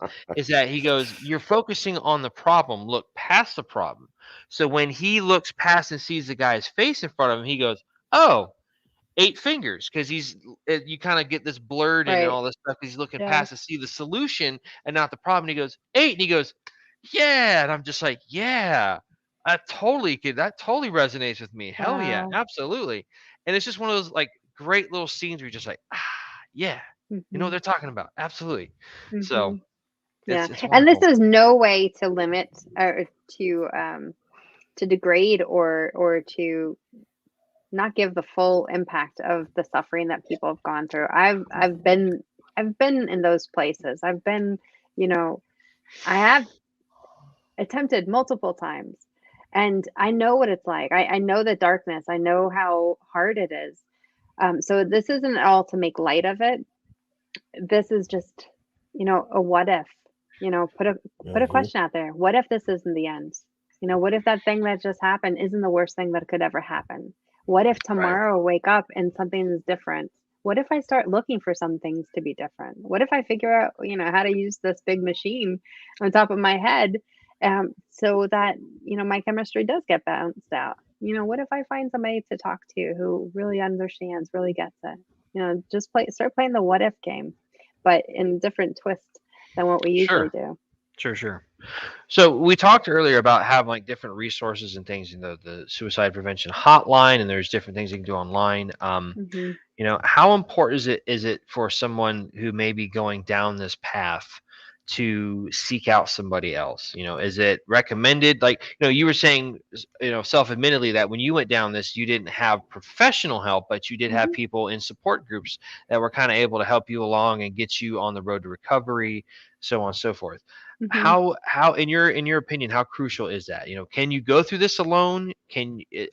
that he goes, you're focusing on the problem. Look past the problem. So when he looks past and sees the guy's face in front of him, he goes, oh, 8 fingers, because you kind of get this blurred in and Right. all this stuff. He's looking Yeah. past to see the solution and not the problem. And he goes, 8. And he goes, yeah. And I'm just like, yeah, that totally resonates with me. Hell yeah, Wow. absolutely. And it's just one of those like great little scenes where you're just like, yeah, you know what Mhm. they're talking about. Absolutely. So Mhm. Yeah. it's And this wonderful. is no way to limit or to degrade or to not give the full impact of the suffering that people have gone through. I've been in those places. I've been, you know, I have attempted multiple times, and I know what it's like. I know the darkness. I know how hard it is. So this isn't at all to make light of it. This is just, a what if. Put a Mhm. question out there. What if this isn't the end? What if that thing that just happened isn't the worst thing that could ever happen? What if Right. tomorrow I wake up and something is different? What if I start looking for some things to be different? What if I figure out, how to use this big machine on top of my head, so that, my chemistry does get balanced out? What if I find somebody to talk to who really understands, really gets it? Just start playing the what if game, but in different twists than what we usually Sure. do. Sure. So we talked earlier about having like different resources and things, the suicide prevention hotline, and there's different things you can do online. Hmm. How important is it for someone who may be going down this path to seek out somebody else? Is it recommended? Like, you were saying, self-admittedly, that when you went down this, you didn't have professional help, but you did have Hmm. people in support groups that were kind of able to help you along and get you on the road to recovery, so on and so forth. Hmm. How in your opinion, how crucial is that? Can you go through this alone?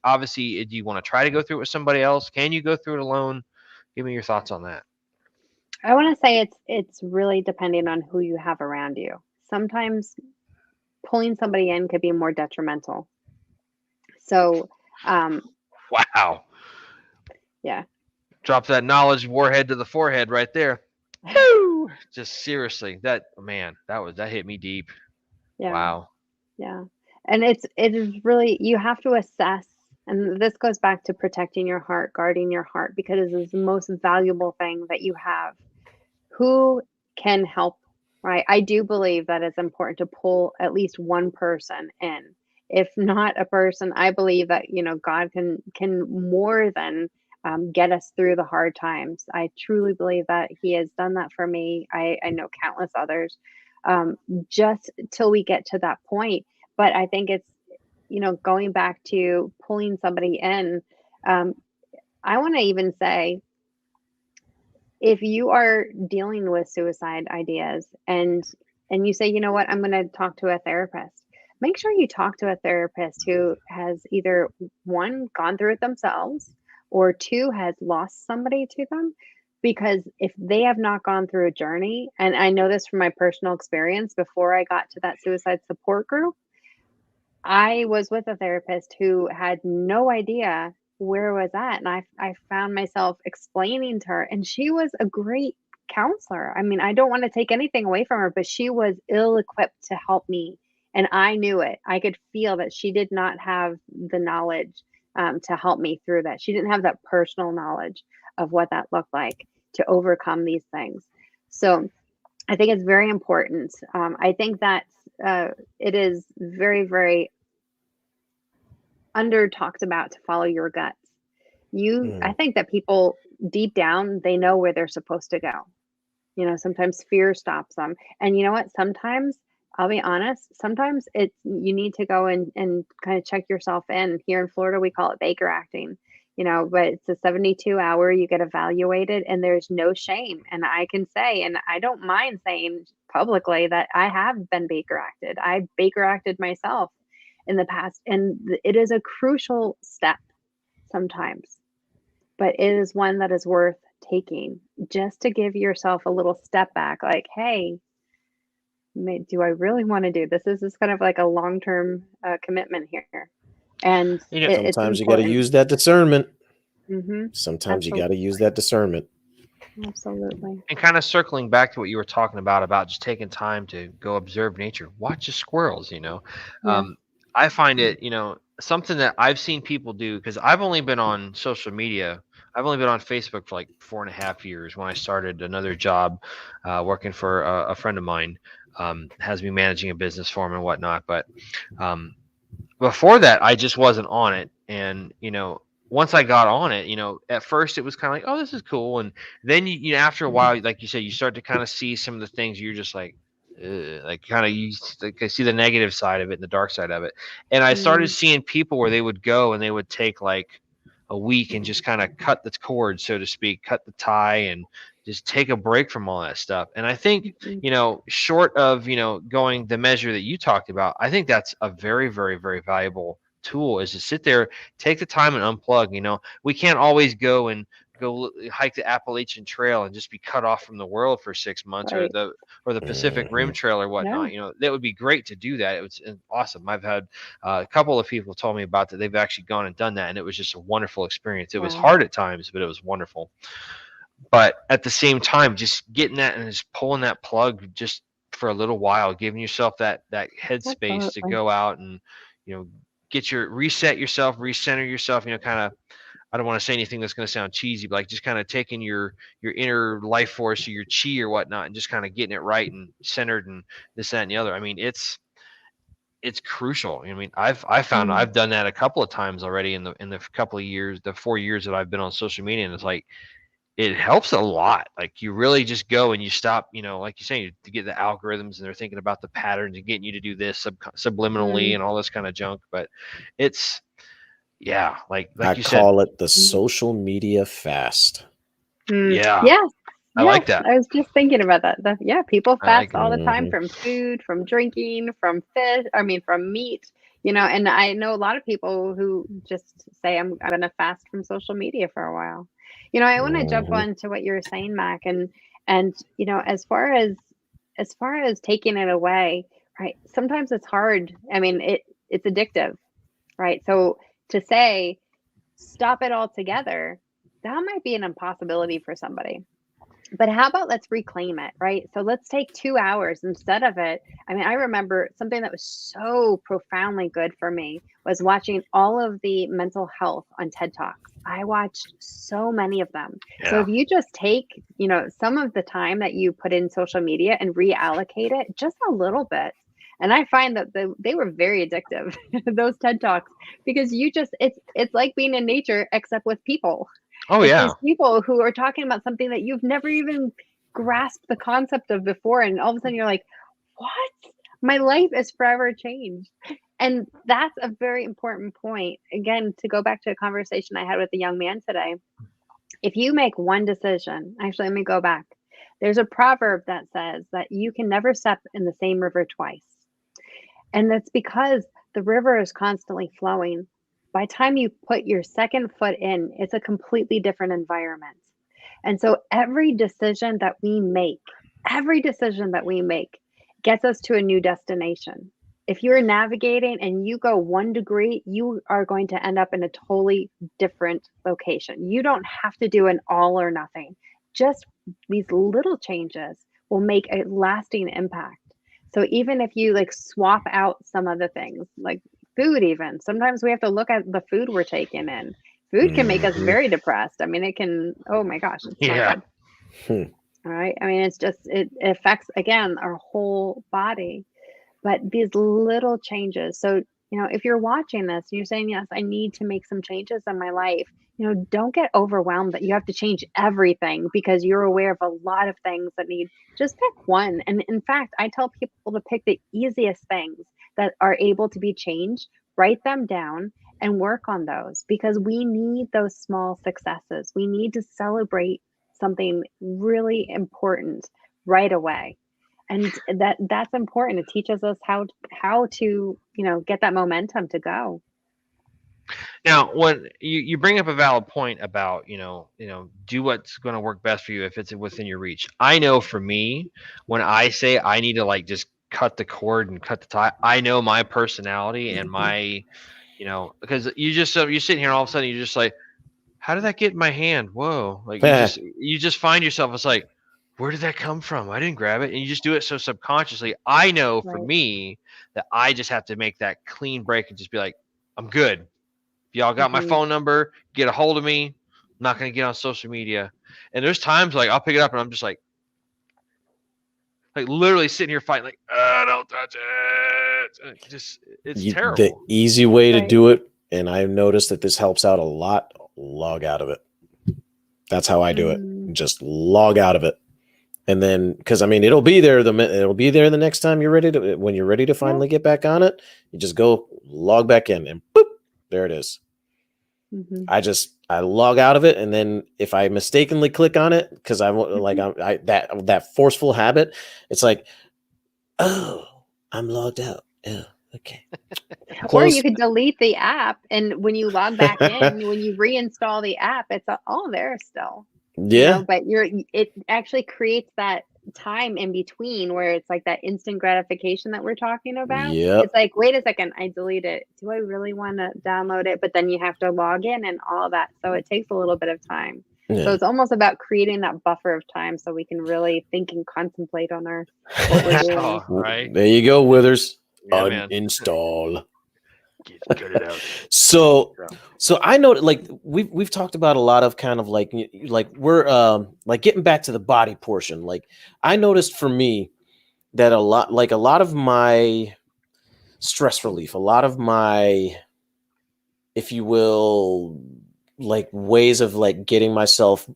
Obviously, do you want to try to go through it with somebody else? Can you go through it alone? Give me your thoughts on that. I want to say it's really depending on who you have around you. Sometimes pulling somebody in could be more detrimental. So, um, Wow. yeah. Drop that knowledge warhead to the forehead right there. Woo! Just seriously, that hit me deep. Yeah. Wow. Yeah. And it is really, you have to assess, and this goes back to protecting your heart, guarding your heart, because it is the most valuable thing that you have. Who can help, right? I do believe that it's important to pull at least one person in. If not a person, I believe that, God can more than get us through the hard times. I truly believe that He has done that for me. I know countless others, just till we get to that point. But I think it's, going back to pulling somebody in. Um, I want to even say, if you are dealing with suicide ideas and you say, you know what, I'm going to talk to a therapist, make sure you talk to a therapist who has either one, gone through it themselves, or two, has lost somebody to them. Because if they have not gone through a journey, and I know this from my personal experience, before I got to that suicide support group, I was with a therapist who had no idea where I was at, and I found myself explaining to her, and she was a great counselor. I mean, I don't wanna take anything away from her, but she was ill-equipped to help me, and I knew it. I could feel that she did not have the knowledge, to help me through that. She didn't have that personal knowledge of what that looked like to overcome these things. So, I think it's very important. I think that, it is very, very under talked about to follow your guts. I Mm. think that people deep down, they know where they're supposed to go. Sometimes fear stops them. And you know what? Sometimes, I'll be honest, sometimes you need to go and kind of check yourself in. Here in Florida, we call it Baker acting. but it's a 72 hour, you get evaluated, and there's no shame. And I can say, and I don't mind saying publicly, that I have been Baker acted. I Baker acted myself in the past. And it is a crucial step sometimes, but it is one that is worth taking, just to give yourself a little step back, like, hey, do I really want to do this? This is kind of like a long-term commitment here. And it's sometimes you got to important. use that discernment. Mm-hmm. Sometimes you got to use that discernment. Absolutely. And kind of circling back to what you were talking about just taking time to go observe nature, watch the squirrels, Yeah. I find it, something that I've seen people do, because I've only been on social media. I've only been on Facebook for like 4.5 years when I started another job working for a friend of mine, has me managing a business for him and whatnot. But before that, I just wasn't on it. And, once I got on it, at first it was kind of like, oh, this is cool. And then, after a while, like you said, you start to kind of see some of the things you're just like kind of, you like, see the negative side of it and the dark side of it. And I started seeing people where they would go and they would take like a week and just kind of cut the cord, so to speak, cut the tie, and just take a break from all that stuff. And I think, short of, going the measure that you talked about, I think that's a very, very, very valuable tool, is to sit there, take the time and unplug. We can't always go hike the Appalachian Trail and just be cut off from the world for 6 months, Right. or the Pacific Rim Trail or whatnot. That would be great to do that. It was awesome. I've had a couple of people told me about that. They've actually gone and done that, and it was just a wonderful experience. It was hard at times, but it was wonderful. But at the same time, just getting that and just pulling that plug just for a little while, giving yourself that headspace to go out and, reset yourself, recenter yourself, kind of, I don't want to say anything that's going to sound cheesy, but like just kind of taking your inner life force or your chi or whatnot and just kind of getting it right and centered and this, that, and the other. I mean, it's crucial. I mean, I've found I've done that a couple of times already in the couple of years, the 4 years that I've been on social media, and it's like, it helps a lot. Like, you really just go and you stop, like you're saying, to get the algorithms, and they're thinking about the patterns and getting you to do this subliminally and all this kind of junk. But it's, yeah, like I you call said, it the social media fast. Yeah. Yes. I like that. I was just thinking about that. People fast all the time, Mm-hmm. from food, from drinking, from fish, from meat, and I know a lot of people who just say, I'm going to fast from social media for a while. I want to jump on to what you're saying, Mac, and as far as taking it away, right? Sometimes it's hard. I mean, it's addictive, right? So to say stop it altogether, that might be an impossibility for somebody. But how about let's reclaim it, right? So let's take 2 hours instead of it. I mean, I remember something that was so profoundly good for me was watching all of the mental health on TED Talks. I watched so many of them. Yeah. So if you just take, some of the time that you put in social media and reallocate it just a little bit. And I find that they were very addictive, those TED Talks, because it's like being in nature, except with people. Oh, It's yeah. these people who are talking about something that you've never even grasped the concept of before. And all of a sudden you're like, what? My life is forever changed. And that's a very important point. Again, to go back to a conversation I had with a young man today. If you make one decision, actually, let me go back. There's a proverb that says that you can never step in the same river twice. And that's because the river is constantly flowing. By the time you put your second foot in, it's a completely different environment. And so every decision that we make gets us to a new destination. If you're navigating and you go 1 degree, you are going to end up in a totally different location. You don't have to do an all or nothing. Just these little changes will make a lasting impact. So even if you swap out some of the things, like food, even sometimes we have to look at the food we're taking in. Food can make us very depressed. I mean, it can, oh my gosh, it's not good. All right. I mean, it affects, again, our whole body. But these little changes. So, if you're watching this, you're saying, yes, I need to make some changes in my life. Don't get overwhelmed that you have to change everything, because you're aware of a lot of things that need. Just pick one. And in fact, I tell people to pick the easiest things that are able to be changed, write them down, and work on those, because we need those small successes. We need to celebrate something really important right away. And that's important. It teaches us how to, get that momentum to go. Now, when you bring up a valid point about do what's going to work best for you if it's within your reach. I know for me, when I say I need to like just cut the cord and cut the tie, I know my personality and my because you're sitting here and all of a sudden you're just like, how did that get in my hand? Whoa! Like you just find yourself, it's like, where did that come from? I didn't grab it, and you just do it so subconsciously. I know for Right. me that I just have to make that clean break and just be like, I'm good. Y'all got my phone number, get a hold of me. I'm not going to get on social media. And there's times like I'll pick it up and I'm just like literally sitting here fighting, like, don't touch it. It's terrible. The easy way to do it, and I've noticed that this helps out a lot, log out of it. That's how I do it. Just log out of it. And then, because I mean, it'll be there the next time when you're ready to finally get back on it, you just go log back in and boop, there it is. I log out of it, and then if I mistakenly click on it, because I'm that forceful habit, it's like, oh, I'm logged out. Yeah, okay. Or you could delete the app, and when you log back in, when you reinstall the app, it's all there still. Yeah, but it actually creates that time in between where it's like that instant gratification that we're talking about. Yep. It's like, wait a second, I delete it. Do I really want to download it? But then you have to log in and all that. So it takes a little bit of time. Yeah. So it's almost about creating that buffer of time so we can really think and contemplate on what we're doing. Right. There you go, Withers. Yeah, uninstall. Get it out. So I know, like we've talked about a lot of kind of like we're like getting back to the body portion. Like I noticed for me that a lot of my stress relief, a lot of my, if you will, like ways of like getting myself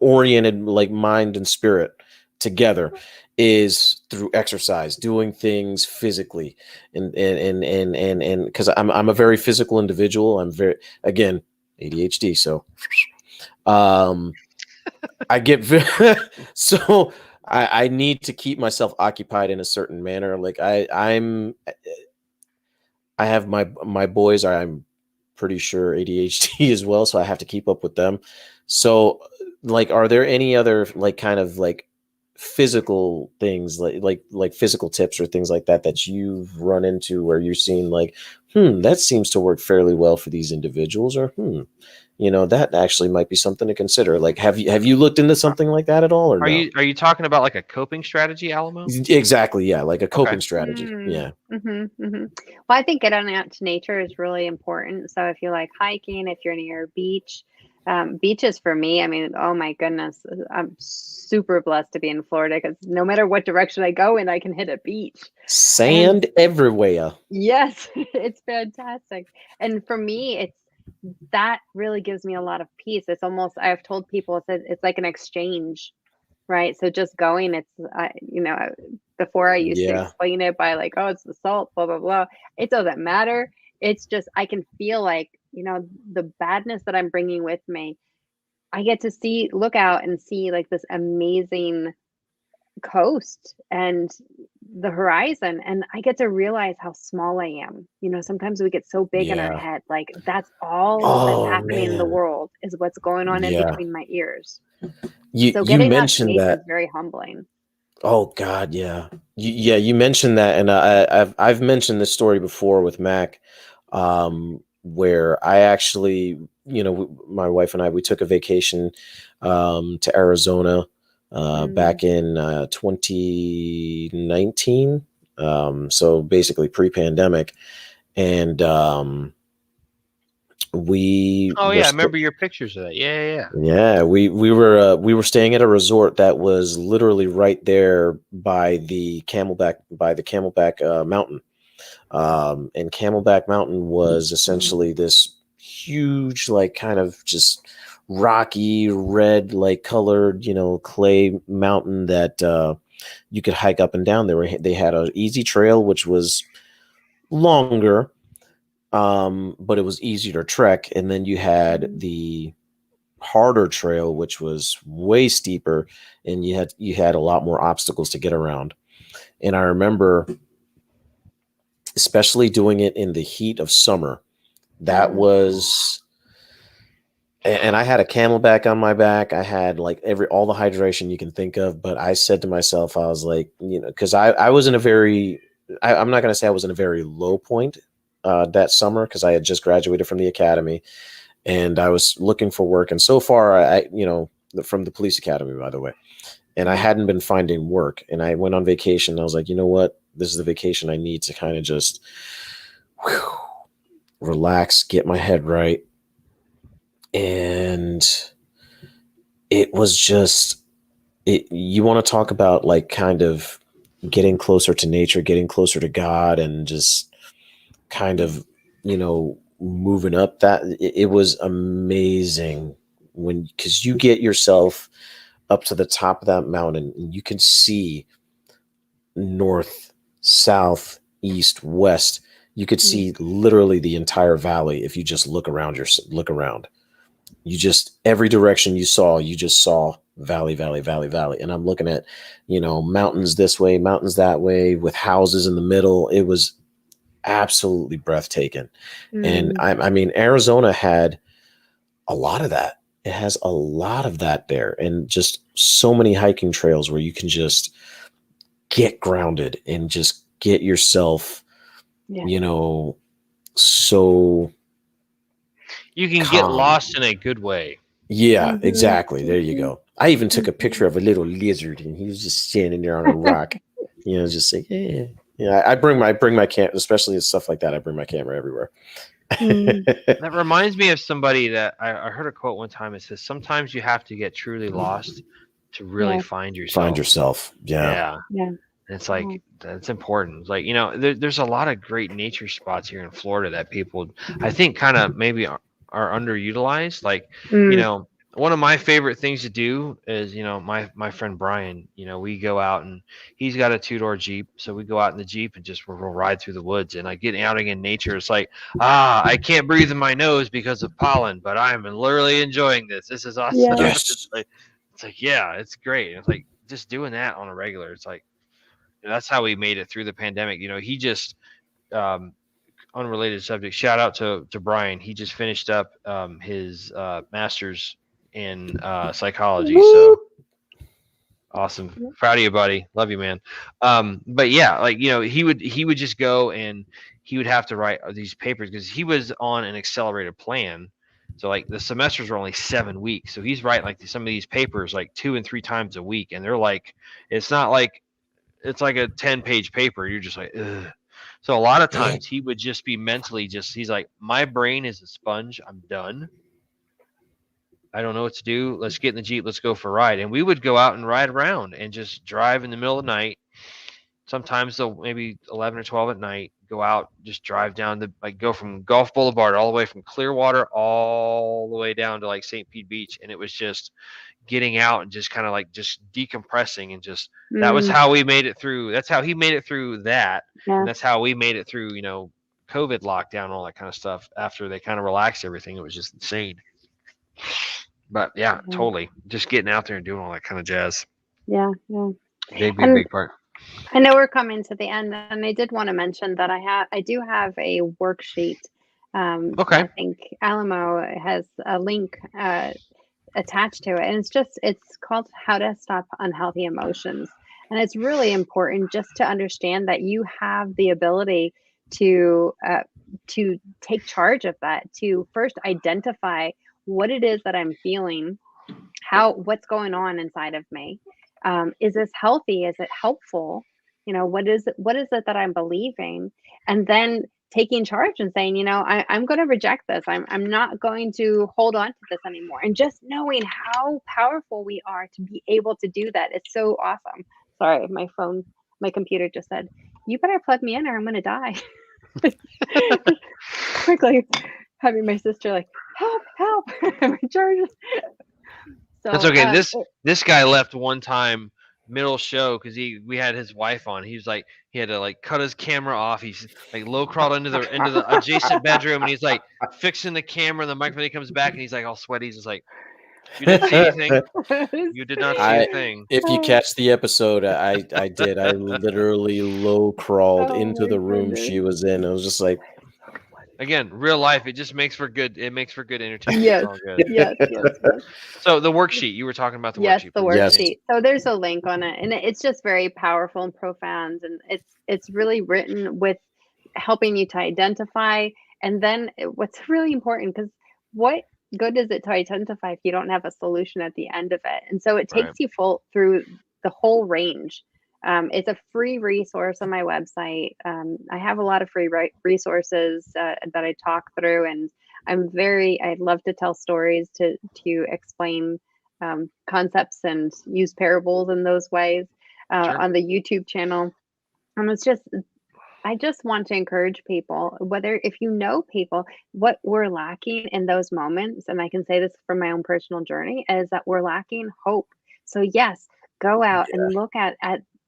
oriented, like mind and spirit together, is through exercise, doing things physically, and because I'm a very physical individual. I'm very, again, ADHD, so I get so I need to keep myself occupied in a certain manner. Like I have my boys are, I'm pretty sure, ADHD as well, so I have to keep up with them. So like, are there any other like kind of like physical things, like physical tips or things like that you've run into where you're seeing like, that seems to work fairly well for these individuals, or that actually might be something to consider? Like, have you looked into something like that at all, or are you talking about like a coping strategy, Alamo? Exactly, yeah, like a coping strategy. Yeah. Well, I think getting out to nature is really important. So if you like hiking, if you're near a beach, beaches for me, I mean, oh my goodness, I'm super blessed to be in Florida, because no matter what direction I go in, I can hit a beach. Sand everywhere. Yes, it's fantastic. And for me, that really gives me a lot of peace. It's almost, I've told people, it's like an exchange, right? So just going, before I used to explain it by like, oh, it's the salt, blah, blah, blah. It doesn't matter. It's just, I can feel like, the badness that I'm bringing with me, I get to look out and see like this amazing coast and the horizon, and I get to realize how small I am. Sometimes we get so big in our head, like that's all that's happening in the world is what's going on in between my ears. You mentioned that is very humbling. Oh God, yeah. You mentioned that, and I've mentioned this story before with Mac, where I actually, my wife and I, we took a vacation to Arizona back in 2019, so basically pre-pandemic, and we I remember your pictures of that. Yeah, we were staying at a resort that was literally right there by the Camelback Mountain, and Camelback Mountain was essentially this huge, like kind of just rocky red, like colored, clay mountain that you could hike up and down. They had an easy trail which was longer, but it was easier to trek. And then you had the harder trail, which was way steeper, and you had a lot more obstacles to get around. And I remember, especially doing it in the heat of summer, that was, and I had a Camelback on my back. I had like all the hydration you can think of, but I said to myself, I was like, because I was in a very, I'm not going to say I was in a very low point that summer, because I had just graduated from the academy and I was looking for work. And so far, I from the police academy, by the way, and I hadn't been finding work. And I went on vacation. And I was like, you know what? This is the vacation I need to kind of just relax, get my head right. And it was just, you want to talk about like kind of getting closer to nature, getting closer to God, and just kind of, moving up that. It was amazing because you get yourself up to the top of that mountain and you can see north, south, east, west. You could see literally the entire valley if you just look around. You just, every direction you just saw valley, valley, valley, valley. And I'm looking at, mountains this way, mountains that way, with houses in the middle. It was absolutely breathtaking. And I mean, Arizona had a lot of that. It has a lot of that there, and just so many hiking trails where you can just get grounded and just get yourself, so you can calm. get lost in a good way. Yeah, exactly. There you go. I even took a picture of a little lizard, and he was just standing there on a rock. Just saying, yeah. I bring my camera, especially stuff like that. I bring my camera everywhere. That reminds me of somebody that I heard a quote one time. It says, sometimes you have to get truly lost to really find yourself. Yeah. And it's like, that's important. It's like, there's a lot of great nature spots here in Florida that people, I think, kind of maybe are underutilized. Like, one of my favorite things to do is, my friend Brian, we go out, and he's got a 2-door Jeep. So we go out in the Jeep and just we'll ride through the woods, and like getting out in nature. It's like, I can't breathe in my nose because of pollen, but I'm literally enjoying this. This is awesome. Yeah. It's like, yeah, it's great. It's like just doing that on a regular. It's like, that's how we made it through the pandemic. He just, unrelated subject, shout out to Brian. He just finished up his master's in psychology. So awesome. Proud of you, buddy. Love you, man. But yeah, like, he would just go and he would have to write these papers because he was on an accelerated plan. So like the semesters were only 7 weeks. So he's writing like some of these papers like 2 and 3 times a week. And they're like, it's not like, it's like a 10-page paper. You're just like, ugh. So a lot of times he would just be mentally he's like, my brain is a sponge. I'm done. I don't know what to do. Let's get in the Jeep. Let's go for a ride. And we would go out and ride around and just drive in the middle of the night. Sometimes they'll maybe 11 or 12 at night, go out, just drive down go from Gulf Boulevard all the way from Clearwater all the way down to like St. Pete Beach. And it was just getting out and just kind of like just decompressing, and just that was how we made it through. That's how he made it through that. And that's how we made it through, COVID lockdown, all that kind of stuff. After they kind of relaxed everything, it was just insane. But yeah, totally. Just getting out there and doing all that kind of jazz. Yeah. They'd be a big part. I know we're coming to the end, and I did want to mention that I do have a worksheet. Okay. I think Alamo has a link attached to it, and it's called How to Stop Unhealthy Emotions. And it's really important just to understand that you have the ability to take charge of that, to first identify what it is that I'm feeling, what's going on inside of me. Is this healthy? Is it helpful? What is it that I'm believing? And then taking charge and saying, I'm going to reject this. I'm not going to hold on to this anymore. And just knowing how powerful we are to be able to do that. It's so awesome. Sorry, my computer just said, you better plug me in or I'm going to die. Quickly having my sister like, help. My charger. So, that's okay. This guy left one time middle show because we had his wife on. He was like he had to like cut his camera off. He's like low crawled into the adjacent bedroom and he's like fixing the camera and the microphone. He comes back and he's like all sweaty. He's just like, you didn't see anything. You did not see a thing. If you catch the episode, I did. I literally low crawled into my the room goodness. she was in. I was just like, Again, real life. It just makes for good. It makes for good entertainment. Yes. It's all good. Yes, yes. So the worksheet you were talking about the Yes, worksheet. the please. Yes. worksheet. So there's a link on it, and it's just very powerful and profound, and it's really written with helping you to identify. And then what's really important, because what good is it to identify if you don't have a solution at the end of it? And so it takes Right. you through the whole range. It's a free resource on my website. I have a lot of free resources that I talk through, and I love to tell stories to explain concepts and use parables in those ways Sure. on the YouTube channel. And I just want to encourage people, whether if you know people, what we're lacking in those moments, and I can say this from my own personal journey, is that we're lacking hope. So yes, go out and look at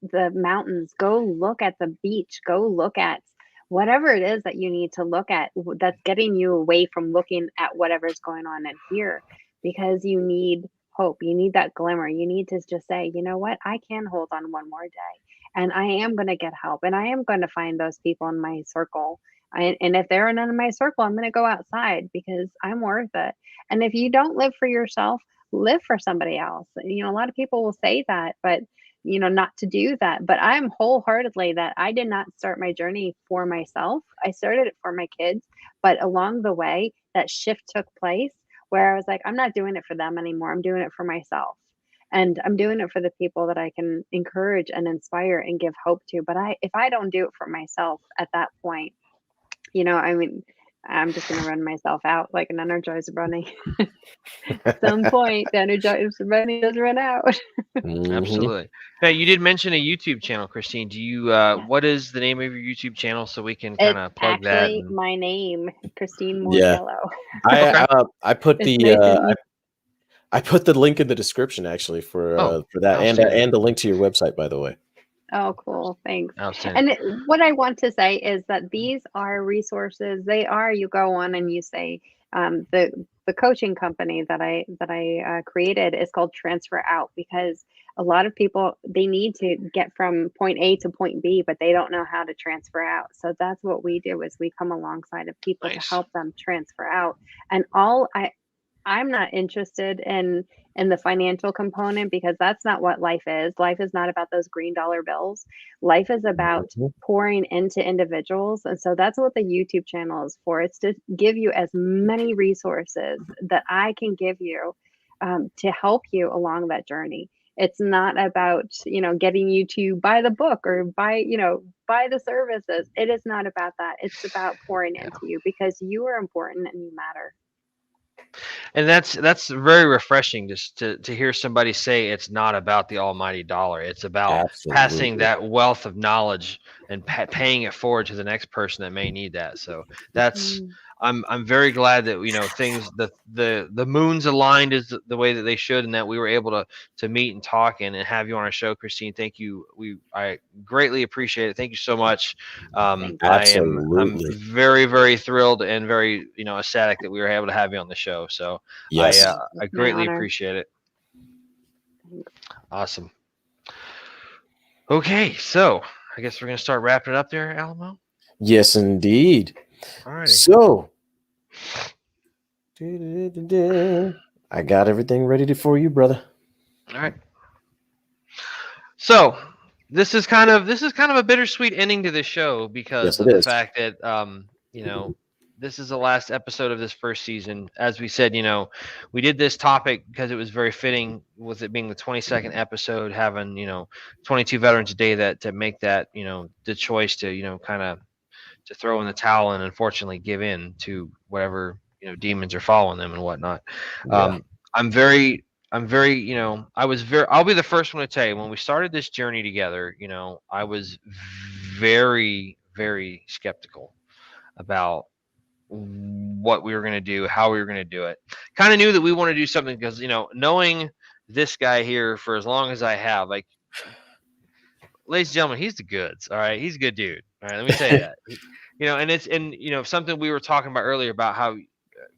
the mountains, go look at the beach, go look at whatever it is that you need to look at that's getting you away from looking at whatever's going on in here, because you need hope. You need that glimmer. You need to just say, you know what, I can hold on one more day. And I am going to get help, and I am going to find those people in my circle. And if they're not in my circle, I'm going to go outside because I'm worth it. And if you don't live for yourself, live for somebody else. You know, a lot of people will say that, but not to do that. But I'm wholeheartedly that I did not start my journey for myself. I started it for my kids. But along the way, that shift took place where I was like, I'm not doing it for them anymore. I'm doing it for myself. And I'm doing it for the people that I can encourage and inspire and give hope to. But if I don't do it for myself at that point, I mean, I'm just going to run myself out like an Energizer bunny. At some point, the Energizer bunny does run out. mhm. Absolutely. Now you did mention a YouTube channel, Christine. Do you? What is the name of your YouTube channel so we can kind It's of plug that? actually my name, Christine Yeah. Mauriello. I put It's the nice and I put the link in the description actually for that, outstanding. and the link to your website, by the way. Oh, cool. Thanks. Outstanding. And what I want to say is that these are resources. You go on and you say, the coaching company that I created is called Transfer Out, because a lot of people, they need to get from point A to point B, but they don't know how to transfer out. So that's what we do, is we come alongside of people to Nice. help them transfer out. And I'm not interested in the financial component, because that's not what life is. Life is not about those green dollar bills. Life is about Mhm. pouring into individuals. And so that's what the YouTube channel is for. It's to give you as many resources that I can give you to help you along that journey. It's not about, getting you to buy the book or buy the services. It is not about that. It's about pouring Yeah. into you, because you are important and you matter. And that's very refreshing just to hear somebody say it's not about the almighty dollar. It's about passing Absolutely. that wealth of knowledge and paying it forward to the next person that may need that. So that's Mm. I'm very glad that things the moons aligned is the way that they should, and that we were able to meet and talk and have you on our show, Christine. Thank you. I greatly appreciate it. Thank you so much. Thank you. I'm Absolutely. very, very thrilled and very ecstatic that we were able to have you on the show. So Yes. I It's my greatly honor. appreciate it. Thanks. Awesome. Okay, so I guess we're gonna start wrapping it up there, Alamo. Yes, indeed. All righty. So, I got everything ready for you, brother. All right. So this is kind of a bittersweet ending to this show because Yes, of it the is. fact that this is the last episode of this first season. As we said, we did this topic because it was very fitting with it being the 22nd episode, having 22 veterans a day that to make that the choice to kind of to throw in the towel and unfortunately give in to whatever demons are following them and whatnot. Yeah. I'm very I'll be the first one to tell you, when we started this journey together, I was very, very skeptical about what we were going to do, how we were going to do it. Kind of knew that we want to do something because, knowing this guy here for as long as I have, like, ladies and gentlemen, he's the goods. All right, he's a good dude. All right, let me tell you that. Something we were talking about earlier about how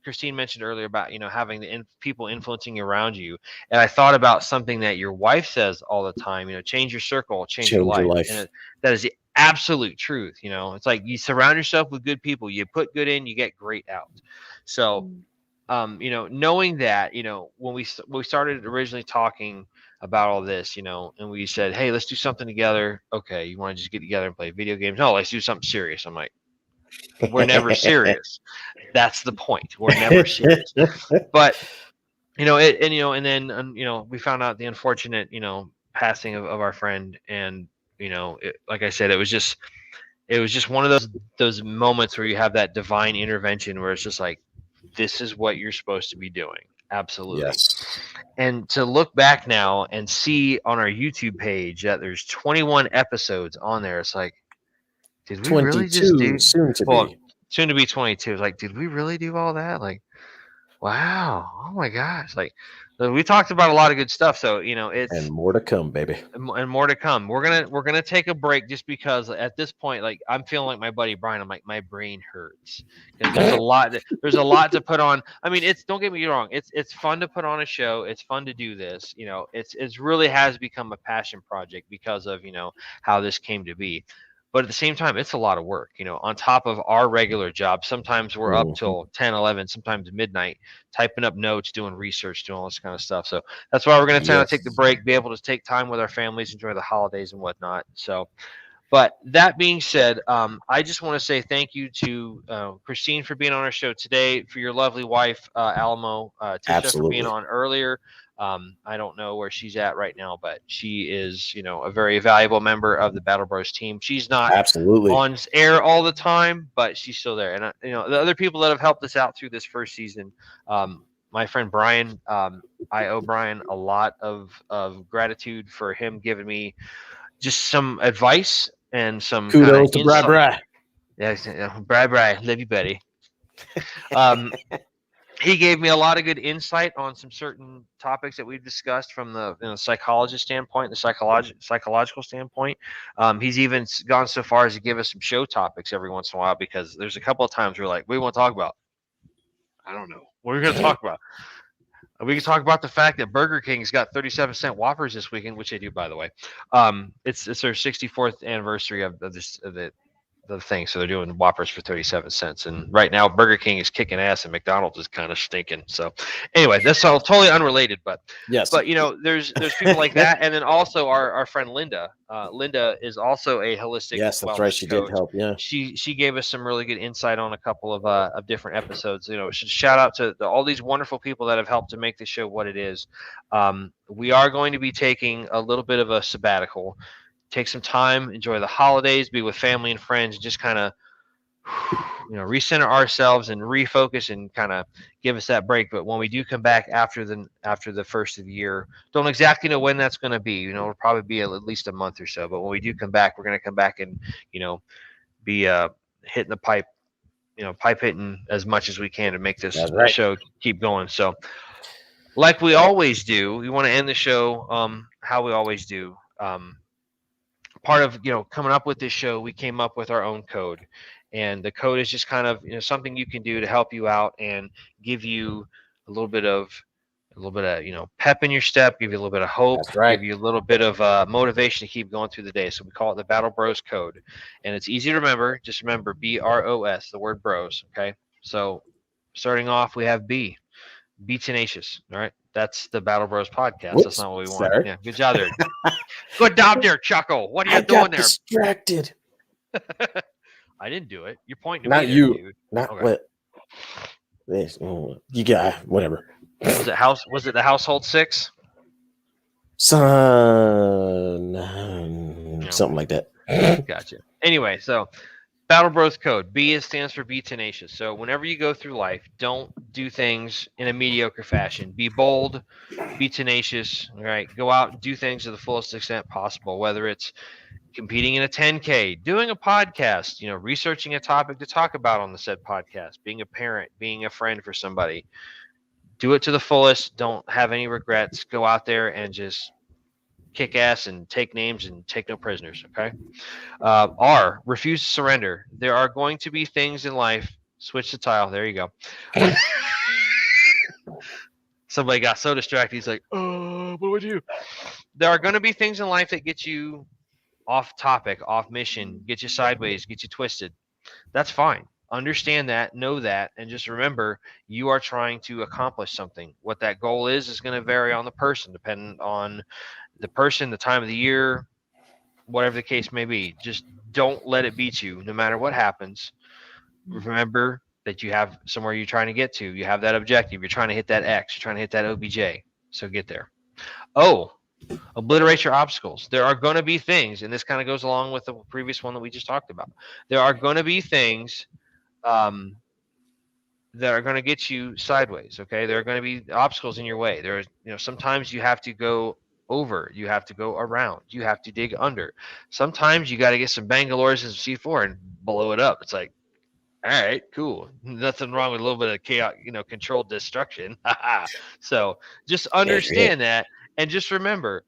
Christine mentioned earlier about having the people influencing around you, and I thought about something that your wife says all the time. Change your circle, change your Change your life, life. that is the absolute truth. It's like you surround yourself with good people. You put good in, you get great out. So, knowing that, when we started originally talking about all this, and we said, hey, let's do something together. Okay, you want to just get together and play video games? No, let's do something serious. I'm like, we're never serious. That's the point. We're never serious. But and then we found out the unfortunate passing of our friend, and like I said, it was just one of those moments where you have that divine intervention where it's just like, this is what you're supposed to be doing. Absolutely. Yes. And to look back now and see on our YouTube page that there's 21 episodes on there, it's like, did we really just 22 do soon to well be. soon to be 22? It's like, did we really do all that? Like, wow, oh my gosh. Like, we talked about a lot of good stuff, so it's And more to come, baby. and more to come. We're gonna take a break just because at this point, like, I'm feeling like my buddy Brian. I'm like, my brain hurts because there's a lot. There's a lot to put on. I mean, don't get me wrong. It's fun to put on a show. It's fun to do this. It's really has become a passion project because of how this came to be. But at the same time, it's a lot of work, on top of our regular job. Sometimes we're up till 10, 11, sometimes midnight, typing up notes, doing research, doing all this kind of stuff. So that's why we're going to kind of take the break, be able to take time with our families, enjoy the holidays and whatnot. So, but that being said, I just want to say thank you to Christine for being on our show today, for your lovely wife, Alamo, Tisha, for being Absolutely. on earlier. I don't know where she's at right now, but she is, a very valuable member of the Battle Bros team. She's not Absolutely. on air all the time, but she's still there. And the other people that have helped us out through this first season, my friend Brian, I owe Brian a lot of gratitude for him giving me just some advice and some kind of Kudos to Bri insight. Bri. Yeah, Bri, love you, Betty. He gave me a lot of good insight on some certain topics that we've discussed from the psychologist standpoint, the psychological standpoint. He's even gone so far as to give us some show topics every once in a while, because there's a couple of times we're like, what do you want to talk about? I don't know. What are we going to talk about? We can talk about the fact that Burger King's got 37-cent Whoppers this weekend, which they do, by the way. It's their 64th anniversary of the thing, so they're doing Whoppers for 37 cents. And right now, Burger King is kicking ass, and McDonald's is kind of stinking. So, anyway, that's all totally unrelated, but Yes. But there's people like that, and then also our friend Linda. Linda is also a holistic. Yes, that's right. She coach. did help. Yeah. She gave us some really good insight on a couple of different episodes. Shout out to all these wonderful people that have helped to make the show what it is. We are going to be taking a little bit of a sabbatical. Take some time, enjoy the holidays, be with family and friends, and just kind of recenter ourselves and refocus and kind of give us that break. But when we do come back after the first of the year, don't exactly know when that's going to be. It'll probably be at least a month or so. But when we do come back, we're going to come back and be hitting the pipe, pipe hitting as much as we can to make this show keep going. So, like we always do, we want to end the show how we always do. Part of coming up with this show, we came up with our own code, and the code is just kind of something you can do to help you out and give you a little bit of pep in your step, give you a little bit of hope, give you a little bit of motivation to keep going through the day. So we call it the Battle Bros code, and it's easy to remember. Just remember BROS, the word bros. Okay, so starting off, we have B tenacious. All right, that's the Battle Bros podcast. Whoops, that's not what we want. sorry. Yeah, good job there. Good job there, Chuckle. What are you doing there? Distracted. I didn't do it. You're pointing to not me. you. There, dude. Not what. This you got whatever. Was it the household 6? Something like that. Gotcha. Anyway, so Battle Bros code. B stands for be tenacious. So whenever you go through life, don't do things in a mediocre fashion. Be bold, be tenacious. All right, go out and do things to the fullest extent possible. Whether it's competing in a 10K, doing a podcast, researching a topic to talk about on the said podcast, being a parent, being a friend for somebody. Do it to the fullest. Don't have any regrets. Go out there and just kick ass and take names and take no prisoners. Okay. R, refuse to surrender. There are going to be things in life. Switch the tile. There you go. Somebody got so distracted. He's like, "Oh, what do I do?" There are going to be things in life that get you off topic, off mission, get you sideways, get you twisted. That's fine. Understand that, know that, and just remember you are trying to accomplish something. What that goal is going to vary on the person, depending on the person, the time of the year, whatever the case may be. Just don't let it beat you, no matter what happens. Remember that you have somewhere you're trying to get to. You have that objective. You're trying to hit that X. You're trying to hit that OBJ. So get there. O, obliterate your obstacles. There are going to be things, and this kind of goes along with the previous one that we just talked about. There are going to be things that are going to get you sideways. Okay, there are going to be obstacles in your way. There's, sometimes you have to go over, you have to go around, you have to dig under. Sometimes you got to get some Bangalores and some C4 and blow it up. It's like, all right, cool. Nothing wrong with a little bit of chaos, controlled destruction. So just understand that, and just remember,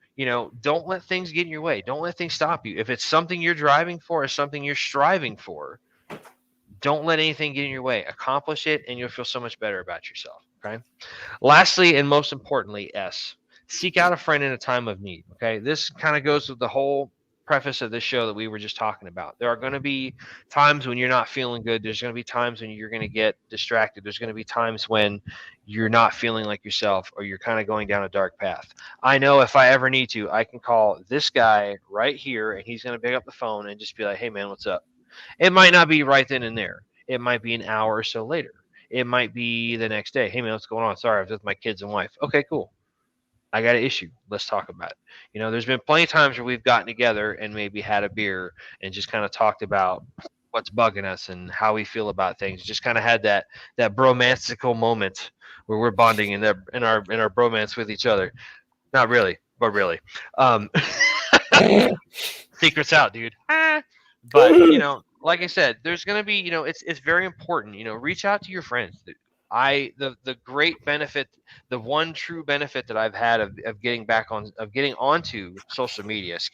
don't let things get in your way. Don't let things stop you. If it's something you're driving for or something you're striving for, don't let anything get in your way. Accomplish it, and you'll feel so much better about yourself. Okay. Lastly, and most importantly, S, seek out a friend in a time of need. Okay. This kind of goes with the whole preface of this show that we were just talking about. There are going to be times when you're not feeling good. There's going to be times when you're going to get distracted. There's going to be times when you're not feeling like yourself, or you're kind of going down a dark path. I know if I ever need to, I can call this guy right here, and he's going to pick up the phone and just be like, "Hey man, what's up?" It might not be right then and there. It might be an hour or so later. It might be the next day. "Hey man, what's going on? Sorry, I was with my kids and wife." "Okay, cool. I got an issue. Let's talk about it." There's been plenty of times where we've gotten together and maybe had a beer and just kind of talked about what's bugging us and how we feel about things. Just kind of had that bromantical moment where we're bonding in our bromance with each other. Not really, but really. Secrets out, dude. But like I said, there's gonna be, it's very important. Reach out to your friends. The great benefit, the one true benefit that I've had of getting onto social media, is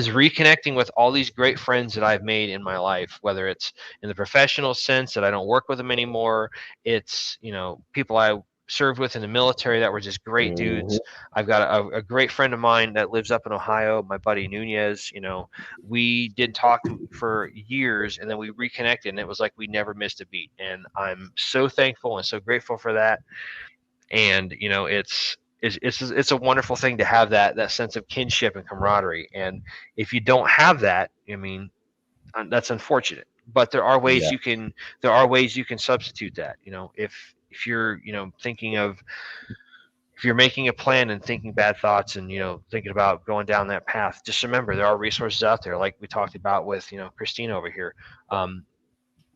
reconnecting with all these great friends that I've made in my life. Whether it's in the professional sense that I don't work with them anymore, it's people I served with in the military that were just great dudes. I've got a great friend of mine that lives up in Ohio, my buddy Nunez. We did talk for years, and then we reconnected, and it was like we never missed a beat. And I'm so thankful and so grateful for that. And it's a wonderful thing to have that sense of kinship and camaraderie. And if you don't have that, that's unfortunate. But there are ways you can substitute that. If you're thinking of, if you're making a plan and thinking bad thoughts and thinking about going down that path, just remember there are resources out there, like we talked about with Christine over here.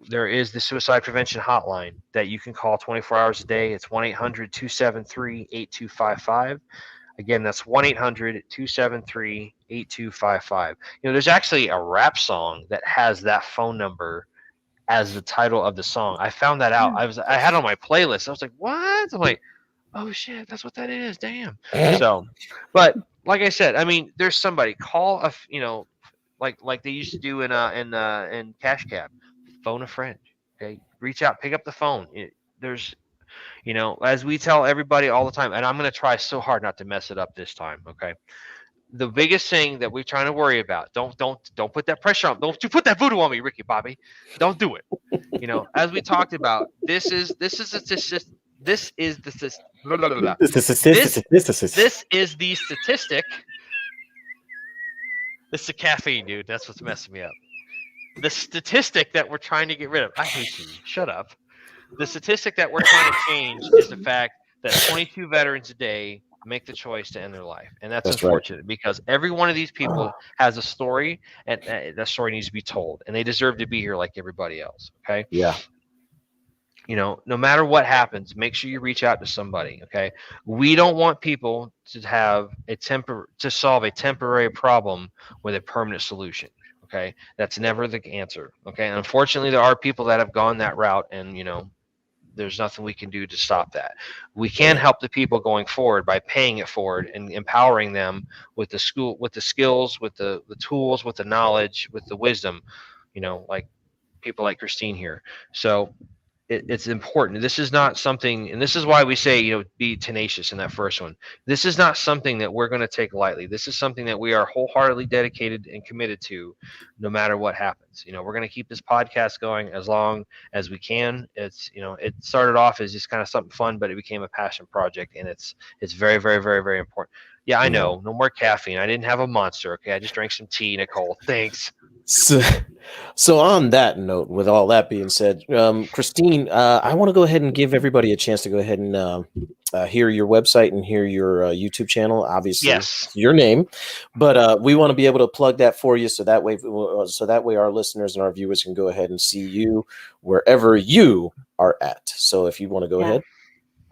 There is the suicide prevention hotline that you can call 24 hours a day. It's 1-800-273-8255. Again, that's 1-800-273-8255. There's actually a rap song that has that phone number as the title of the song. I found that out. I had it on my playlist. I was like, what? I'm like, oh shit, that's what that is. Damn. So, but like I said, I mean, there's somebody, call like they used to do in Cash Cab, phone a friend. Okay, reach out, pick up the phone. There's, as we tell everybody all the time, and I'm gonna try so hard not to mess it up this time. Okay. The biggest thing that we're trying to worry about, don't put that pressure on. Don't you put that voodoo on me, Ricky Bobby. Don't do it. As we talked about, this is the statistic. This is the statistic. This is the caffeine, dude. That's what's messing me up. The statistic that we're trying to get rid of. I hate you. Shut up. The statistic that we're trying to change is the fact that 22 veterans a day make the choice to end their life. And that's unfortunate, because every one of these people has a story, and that story needs to be told, and they deserve to be here like everybody else. Okay. Yeah. No matter what happens, make sure you reach out to somebody. Okay. We don't want people to have to solve a temporary problem with a permanent solution. Okay. That's never the answer. Okay. And unfortunately, there are people that have gone that route, and there's nothing we can do to stop that. We can help the people going forward by paying it forward and empowering them with the skills, with the tools, with the knowledge, with the wisdom, like people like Christine here. So it's important. This is not something, and this is why we say, be tenacious in that first one. This is not something that we're going to take lightly. This is something that we are wholeheartedly dedicated and committed to, no matter what happens. We're going to keep this podcast going as long as we can. It's, it started off as just kind of something fun, but it became a passion project, and it's very, very, very, very important. Yeah, I know. No more caffeine. I didn't have a Monster. Okay, I just drank some tea, Nicole. Thanks. So on that note, with all that being said, Christine, I want to go ahead and give everybody a chance to go ahead and hear your website and hear your YouTube channel. Obviously, yes, your name, but we want to be able to plug that for you, so that way our listeners and our viewers can go ahead and see you wherever you are at. So if you want to go ahead.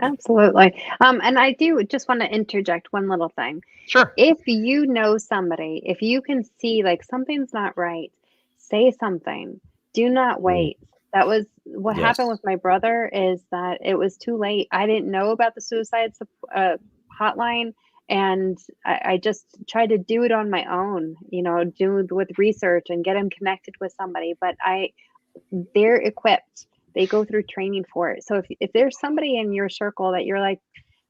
Absolutely. And I do just want to interject one little thing. Sure. If you know somebody, if you can see like something's not right, say something. Do not wait. That was what happened with my brother, is that it was too late. I didn't know about the suicide hotline, and I just tried to do it on my own, do with research and get him connected with somebody. But they're equipped. They go through training for it. So if there's somebody in your circle that you're like,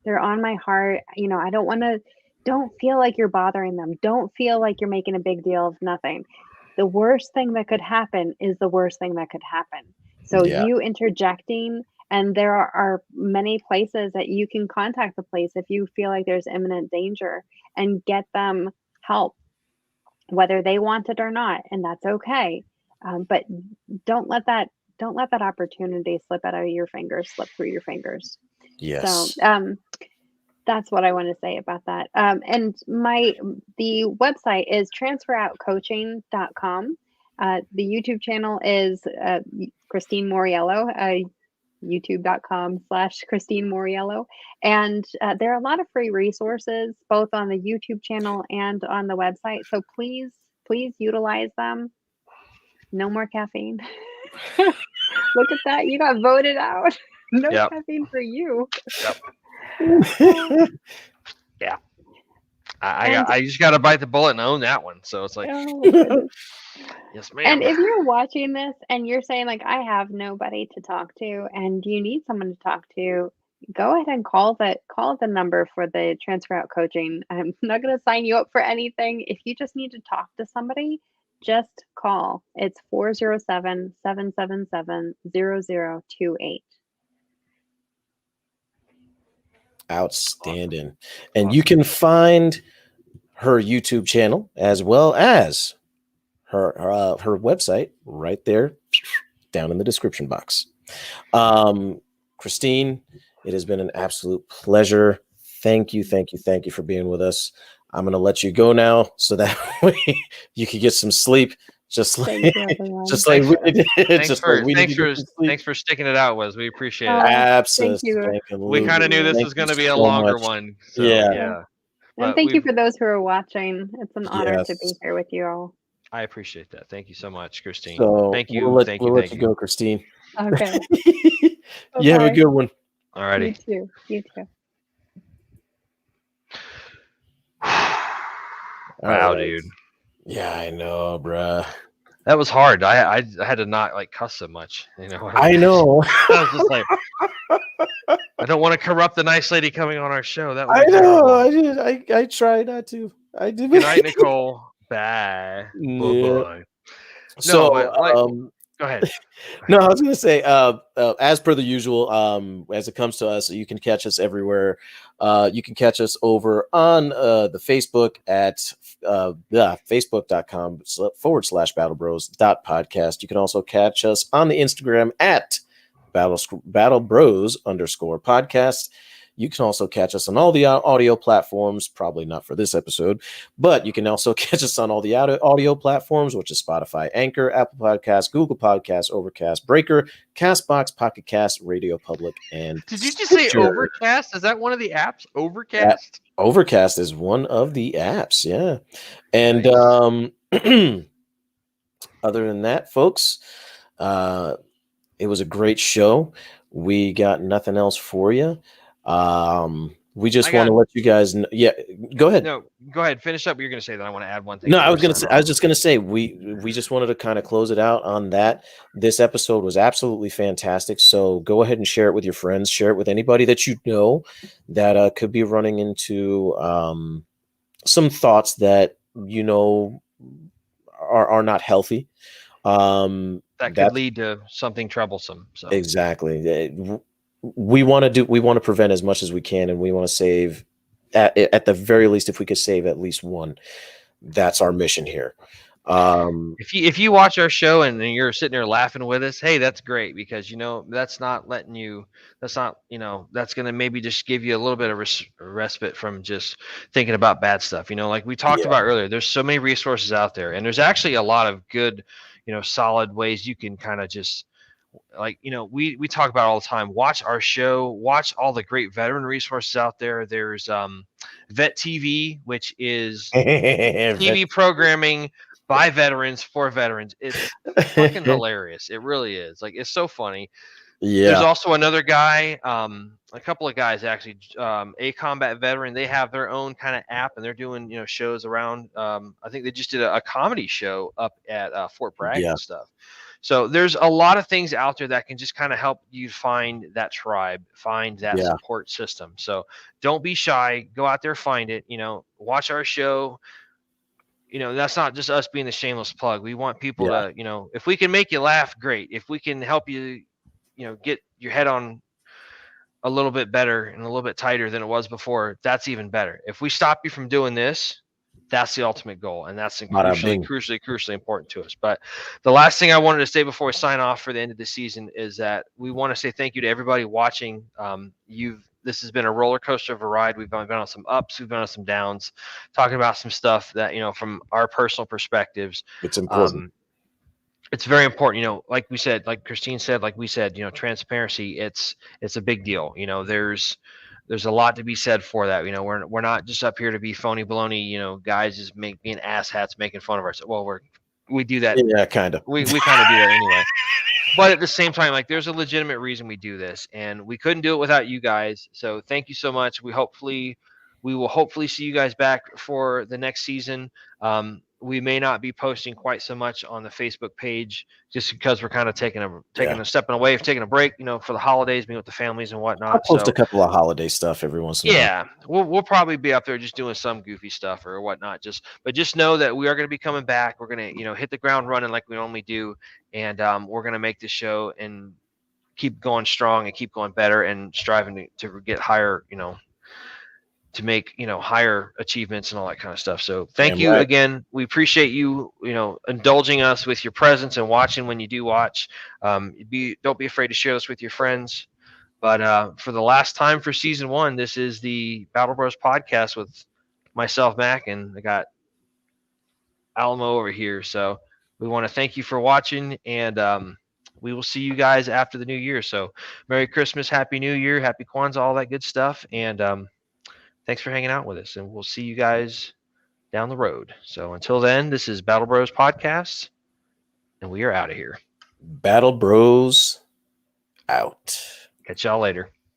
they're on my heart, I don't feel like you're bothering them. Don't feel like you're making a big deal of nothing. The worst thing that could happen is the worst thing that could happen. So you interjecting, and there are many places that you can contact the police if you feel like there's imminent danger, and get them help, whether they want it or not. And that's okay. But don't let that opportunity slip through your fingers. Yes. So that's what I want to say about that. And the website is transferoutcoaching.com. The YouTube channel is Christine Mauriello, youtube.com/Christine Mauriello. And there are a lot of free resources, both on the YouTube channel and on the website. So please utilize them. No more caffeine. Look at that. You got voted out. No caffeine for you. Yep. Yeah. I just got to bite the bullet and own that one. So it's like, yes, ma'am. And if you're watching this and you're saying like, I have nobody to talk to, and you need someone to talk to, go ahead and call the number for the Transfer Out Coaching. I'm not going to sign you up for anything. If you just need to talk to somebody, just call. It's 407-777-0028. Outstanding. And you can find her YouTube channel as well as her website right there down in the description box. Christine, it has been an absolute pleasure. Thank you for being with us. I'm going to let you go now so that way you can get some sleep. Thanks for sticking it out, Wes. We appreciate it. Absolutely. We kind of knew this was going to be a longer one. So, yeah. And thank you for those who are watching. It's an honor to be here with you all. I appreciate that. Thank you so much, Christine. So thank you. We'll let you go, Christine. Okay. You have a good one. Alrighty. You too. Wow, dude. Yeah, I know, bruh. That was hard. I had to not like cuss so much. I know. I was just like, I don't want to corrupt the nice lady coming on our show. That was I try not to. I did. Good night, Nicole. Bye. Yeah. Bye. So, go ahead. No, I was going to say, as per the usual, as it comes to us, you can catch us everywhere. You can catch us over on the Facebook at facebook.com/battlebros.podcast. You can also catch us on the Instagram at battlebros_podcast. You can also catch us on all the audio platforms, probably not for this episode, but you can also catch us on all the audio platforms, which is Spotify, Anchor, Apple Podcasts, Google Podcasts, Overcast, Breaker, Castbox, Pocket Cast, Radio Public, and Did you just say Overcast? Is that one of the apps? Overcast? Overcast is one of the apps, yeah. And other than that, folks, it was a great show. we got nothing else for you. We just I want to got let you guys know. Yeah, go ahead. no. Go ahead, finish up what you're gonna say. Then I want to add one thing No, I before we was gonna sign say, off. I was just gonna say, we just wanted to kind of close it out on that. This episode was absolutely fantastic. So go ahead and share it with your friends. Share it with anybody that you know that could be running into some thoughts that you know are not healthy. That could That's lead to something troublesome. So exactly. We want to prevent as much as we can, and we want to save at the very least, if we could save at least one. That's our mission here. if you watch our show and you're sitting there laughing with us, hey, that's great, because that's not letting you. That's not that's gonna maybe just give you a little bit of respite from just thinking about bad stuff. Like we talked Yeah. about earlier, there's so many resources out there, and there's actually a lot of good, solid ways you can kind of just we talk about all the time. Watch our show, watch all the great veteran resources out there. There's Vet TV, which is TV programming by veterans for veterans. It's fucking hilarious. It really is. Like, it's so funny. There's Yeah. also another guy, a couple of guys actually, a combat veteran. They have their own kind of app, and they're doing shows around. I think they just did a comedy show up at Fort Bragg Yeah. and stuff. So there's a lot of things out there that can just kind of help you find that tribe, find that Yeah. support system. So don't be shy. Go out there, find it. Watch our show. That's not just us being the shameless plug. We want people Yeah. to, if we can make you laugh, great. If we can help you, get your head on a little bit better and a little bit tighter than it was before, that's even better. If we stop you from doing this, that's the ultimate goal, and that's Bada crucially, bing. crucially, crucially important to us. But the last thing I wanted to say before we sign off for the end of the season is that we want to say thank you to everybody watching. This has been a roller coaster of a ride. We've been on some ups, we've been on some downs, talking about some stuff that from our personal perspectives. It's important. It's very important, like we said, like Christine said, like we said, transparency, it's a big deal. There's a lot to be said for that. We're not just up here to be phony baloney, guys just being asshats making fun of ourselves. Well, we do that. Yeah, kind of. We kind of do that anyway. But at the same time, like, there's a legitimate reason we do this, and we couldn't do it without you guys. So thank you so much. We will hopefully see you guys back for the next season. We may not be posting quite so much on the Facebook page just because we're kind of taking a stepping away, taking a break, for the holidays, being with the families and whatnot. I'll post a couple of holiday stuff every once in a while. Yeah, we'll probably be up there just doing some goofy stuff or whatnot. But just know that we are going to be coming back. We're going to hit the ground running like we normally do, and we're going to make this show and keep going strong and keep going better and striving to get higher, to make higher achievements and all that kind of stuff. So thank you again. We appreciate you indulging us with your presence and watching when you do watch. Don't be afraid to share this with your friends. But for the last time for season 1, this is the Battle Bros podcast with myself, Mac, and I got Alamo over here. So we want to thank you for watching, and we will see you guys after the new year. So Merry Christmas, Happy New Year, Happy Kwanzaa, all that good stuff. And thanks for hanging out with us, and we'll see you guys down the road. So until then, this is Battle Bros Podcast, and we are out of here. Battle Bros out. Catch y'all later.